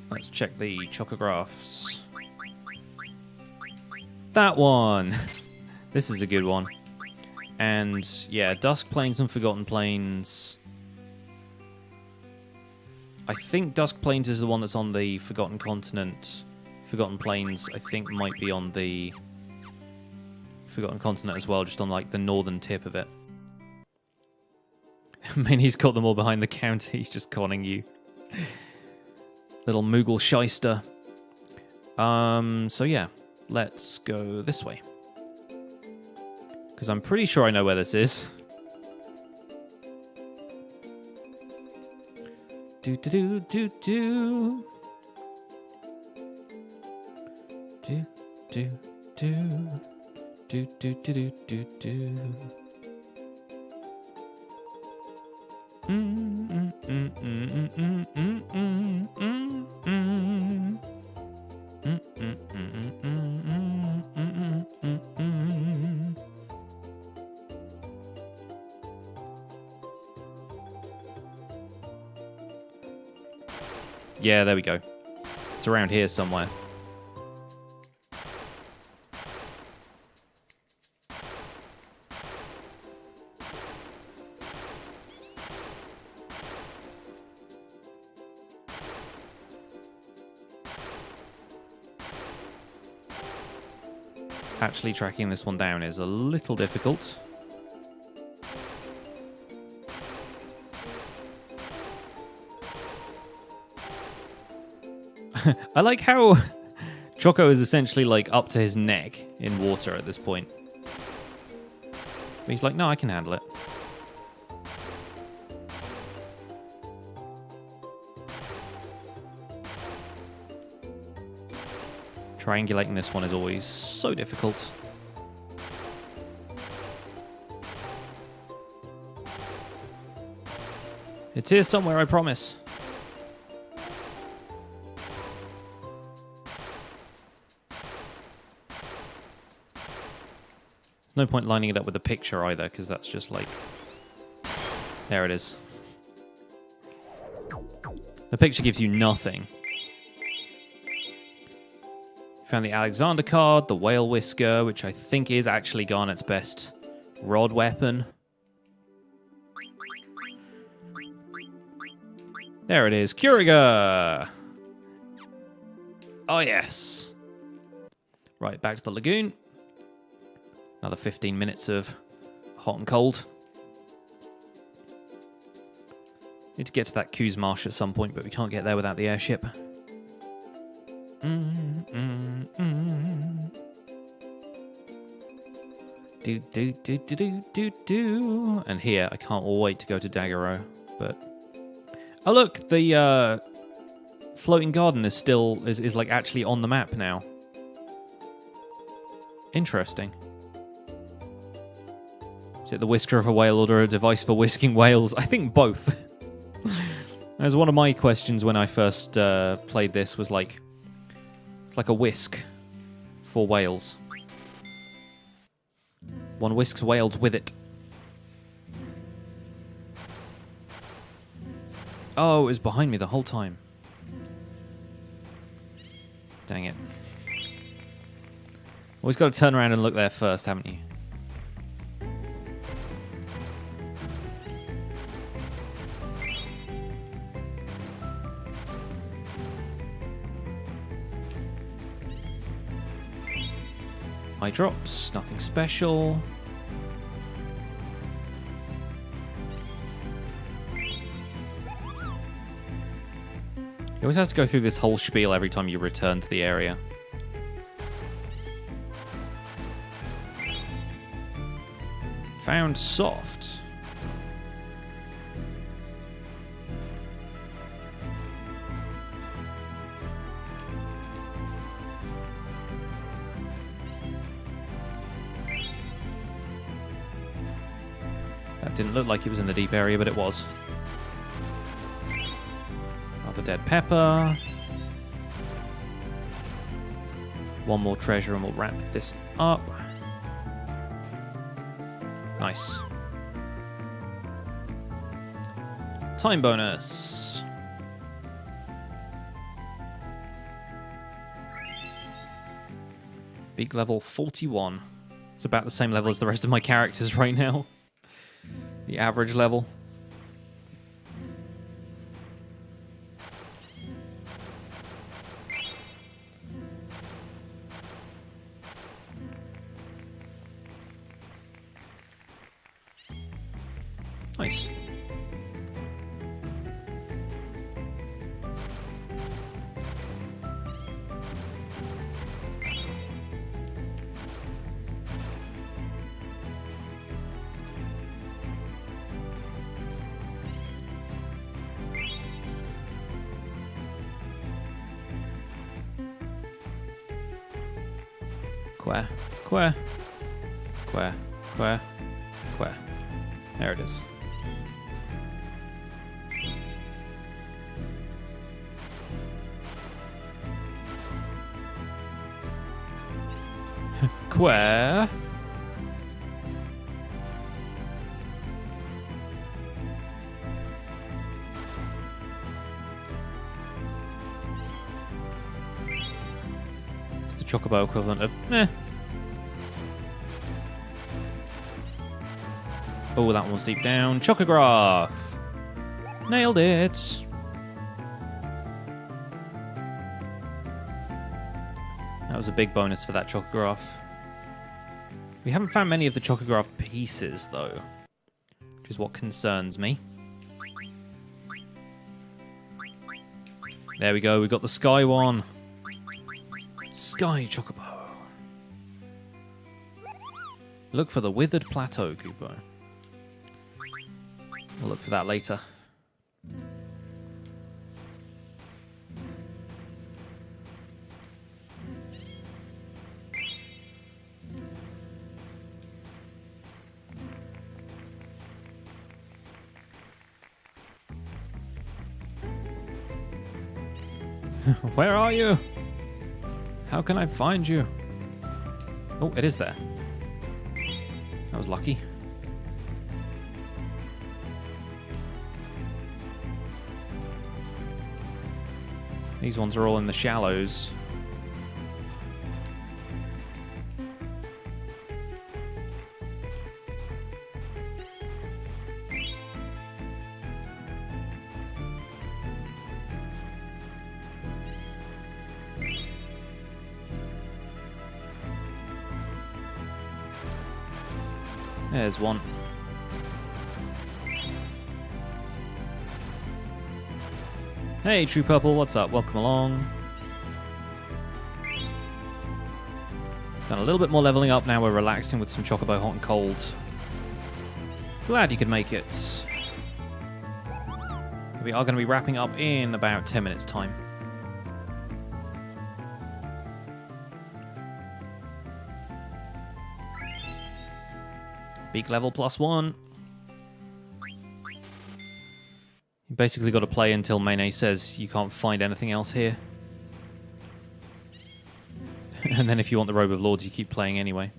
Let's check the chocographs. That one! This is a good one. And, yeah, Dusk Plains and Forgotten Plains. I think Dusk Plains is the one that's on the Forgotten Continent. Forgotten Plains, I think, might be on the Forgotten Continent as well, just on, like, the northern tip of it. I mean, he's got them all behind the counter. He's just conning you. Little Moogle shyster. So yeah, let's go this way. Because I'm pretty sure I know where this is. Do do do do do. Do do do. Do do do do do do. Yeah, there we go. It's around here somewhere. Actually tracking this one down is a little difficult. I like how Choco is essentially like up to his neck in water at this point. But he's like, no, I can handle it. Triangulating this one is always so difficult. It's here somewhere, I promise. There's no point lining it up with a picture either, because that's just like... There it is. The picture gives you nothing. Found the Alexander card, the Whale Whisker, which I think is actually Garnet's best rod weapon. There it is, Curiga! Oh yes! Right, back to the lagoon. Another 15 minutes of hot and cold. Need to get to that Kuz Marsh at some point, but we can't get there without the airship. Do do do do do do do. And here, I can't wait to go to Daggero. But oh look, the floating garden is still is like actually on the map now. Interesting. Is it the whisker of a whale or a device for whisking whales? I think both. That was one of my questions when I first played this, was like, it's like a whisk for whales. One whisks whales with it. Oh, it was behind me the whole time. Dang it. Always got to turn around and look there first, haven't you? Eye drops, nothing special. You always have to go through this whole spiel every time you return to the area. Found soft. That didn't look like it was in the deep area, but it was. Another dead pepper. One more treasure and we'll wrap this up. Nice. Time bonus. Big level 41. It's about the same level as the rest of my characters right now. The average level. Nice. Quer, quer, quer, quer, quer. There it is. Quer. It's the chocobo equivalent of meh. Oh, that one's deep down. Chocograph. Nailed it. That was a big bonus for that chocograph. We haven't found many of the chocograph pieces, though, which is what concerns me. There we go. We got the sky one. Sky chocobo. Look for the withered plateau, Kubo. We'll look for that later. Where are you? How can I find you? Oh, it is there. That was lucky. These ones are all in the shallows. There's one. Hey, True Purple, what's up? Welcome along. Done a little bit more leveling up, now we're relaxing with some Chocobo Hot and Cold. Glad you could make it. We are going to be wrapping up in about 10 minutes' time. Beak level +1. You basically got to play until Mene says you can't find anything else here. And then if you want the Robe of Lords, you keep playing anyway.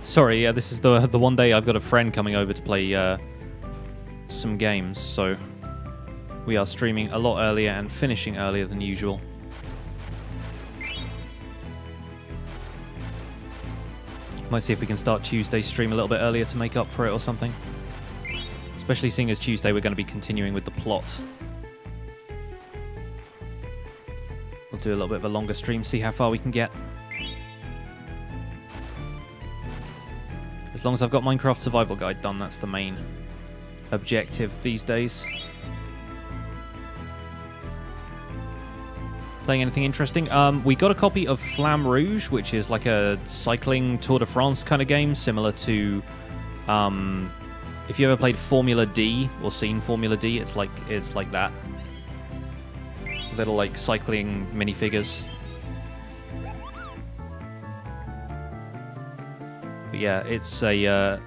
Sorry, yeah, this is the one day I've got a friend coming over to play some games, so we are streaming a lot earlier and finishing earlier than usual. Might see if we can start Tuesday's stream a little bit earlier to make up for it or something. Especially seeing as Tuesday we're going to be continuing with the plot. We'll do a little bit of a longer stream, see how far we can get. As long as I've got Minecraft Survival Guide done, that's the main objective these days. Playing anything interesting? We got a copy of Flamme Rouge, which is like a cycling Tour de France kind of game, similar to if you ever played Formula D or seen Formula D, it's like that. Little like cycling minifigures. But yeah, it's a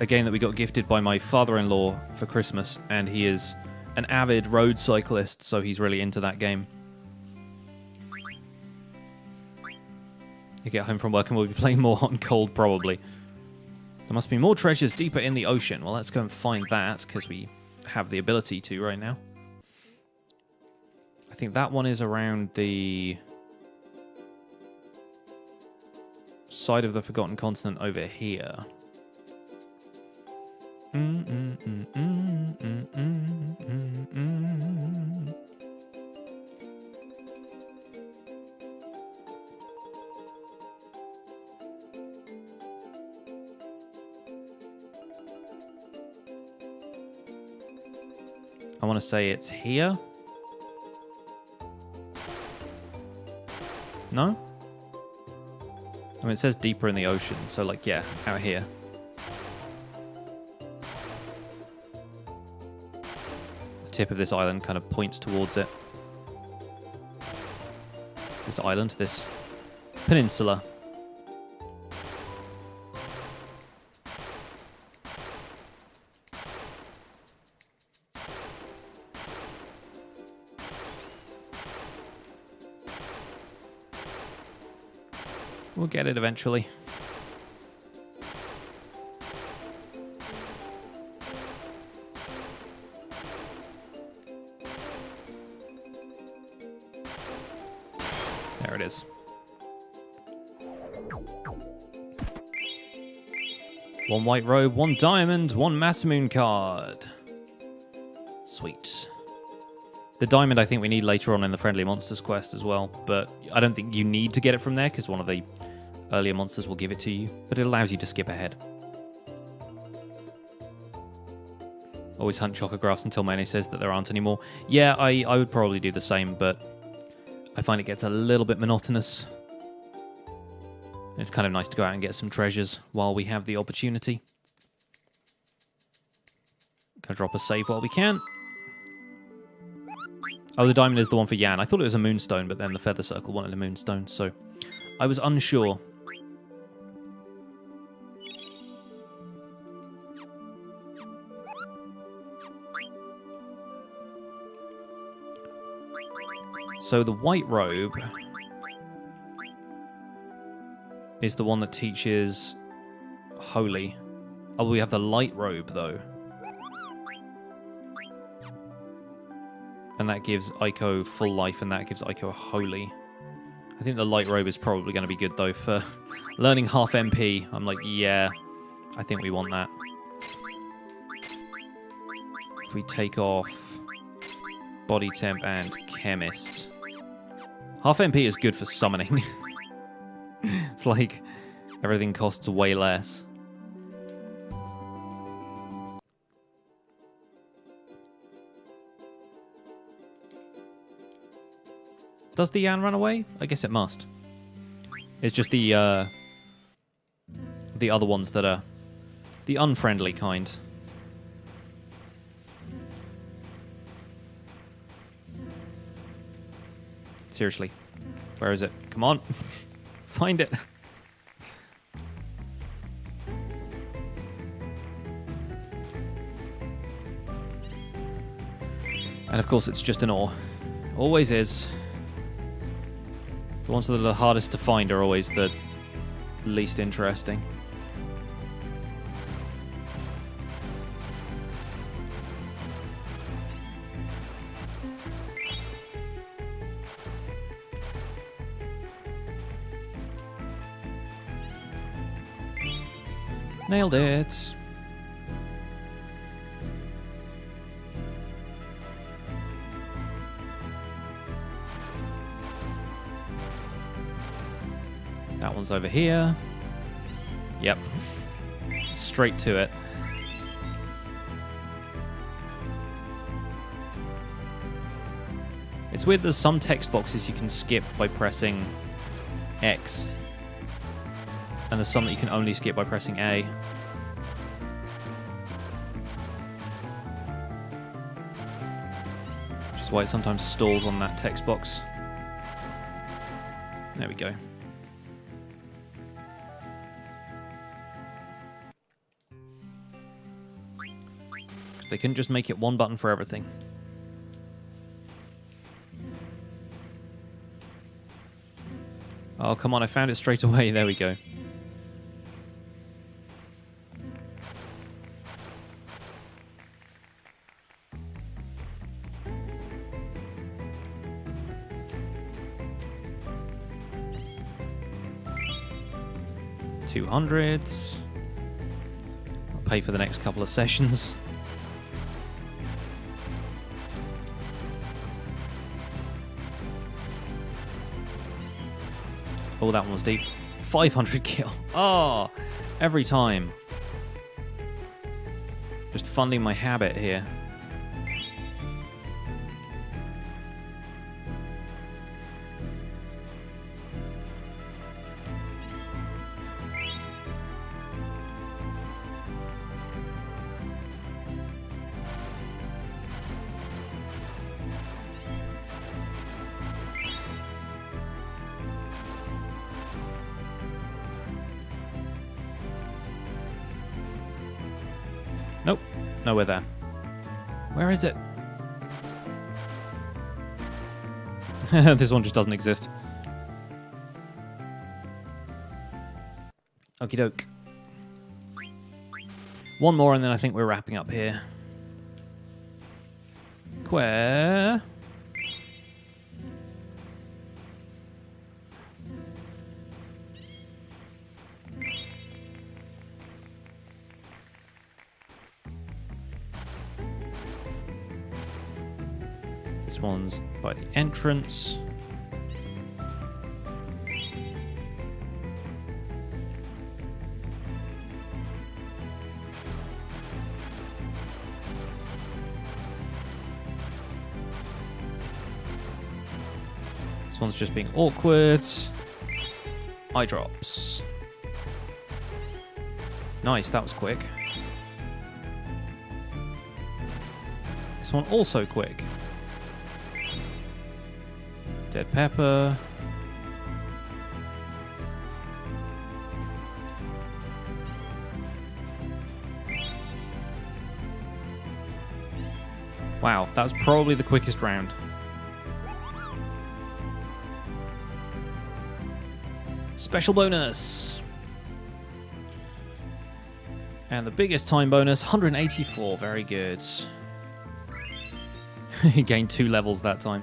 game that we got gifted by my father-in-law for Christmas, and he is an avid road cyclist, so he's really into that game. You get home from work and we'll be playing more Hot and Cold, probably. There must be more treasures deeper in the ocean. Well, let's go and find that, because we have the ability to right now. I think that one is around the side of the Forgotten Continent over here. I want to say it's here. No? I mean, it says deeper in the ocean, so like, yeah, out here. The tip of this island kind of points towards it. This island, this peninsula. We'll get it eventually. There it is. One white robe, one diamond, one Masamune card. Sweet. The diamond I think we need later on in the Friendly Monsters quest as well, but I don't think you need to get it from there because one of the earlier monsters will give it to you, but it allows you to skip ahead. Always hunt chocographs until Mene says that there aren't any more. Yeah, I would probably do the same, but I find it gets a little bit monotonous. It's kind of nice to go out and get some treasures while we have the opportunity. Gonna drop a save while we can. Oh, the diamond is the one for Yan. I thought it was a moonstone, but then the feather circle wanted a moonstone, so I was unsure. So the white robe is the one that teaches holy. Oh, we have the light robe, though. And that gives Aiko full life, and that gives Aiko a holy. I think the light robe is probably going to be good, though, for learning half MP. I'm like, yeah, I think we want that. If we take off body temp and chemist. Half MP is good for summoning. It's like everything costs way less. Does the Yan run away? I guess it must. It's just the other ones that are the unfriendly kind. Seriously. Where is it? Come on. Find it. And of course, it's just an ore. Always is. The ones that are the hardest to find are always the least interesting. Nailed it. That one's over here. Yep. Straight to it. It's weird there's some text boxes you can skip by pressing X. And there's some that you can only skip by pressing A. Which is why it sometimes stalls on that text box. There we go. They couldn't just make it one button for everything. Oh, come on, I found it straight away. There we go. $200. I'll pay for the next couple of sessions. Oh, that one was deep. 500 kill. Oh, every time. Just funding my habit here. Nope, nowhere there. Where is it? This one just doesn't exist. Okie doke. One more and then I think we're wrapping up here. Where? This one's by the entrance. This one's just being awkward. Eye drops. Nice, that was quick. This one also quick. Dead pepper. Wow, that was probably the quickest round. Special bonus. And the biggest time bonus, 184. Very good. He gained 2 levels that time.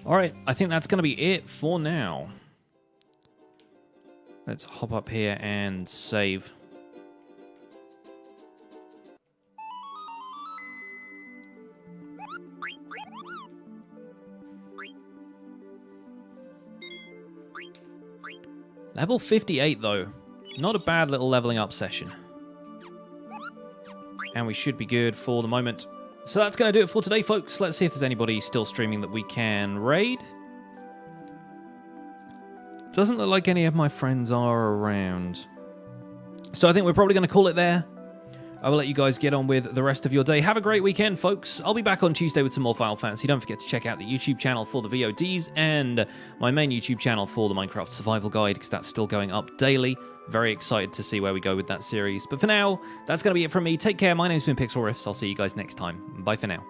Alright, I think that's going to be it for now. Let's hop up here and save. Level 58 though. Not a bad little leveling up session. And we should be good for the moment. So that's going to do it for today, folks. Let's see if there's anybody still streaming that we can raid. Doesn't look like any of my friends are around. So I think we're probably going to call it there. I will let you guys get on with the rest of your day. Have a great weekend, folks. I'll be back on Tuesday with some more Final Fantasy. Don't forget to check out the YouTube channel for the VODs and my main YouTube channel for the Minecraft Survival Guide, because that's still going up daily. Very excited to see where we go with that series. But for now, that's going to be it from me. Take care. My name's been Pixel Riffs. I'll see you guys next time. Bye for now.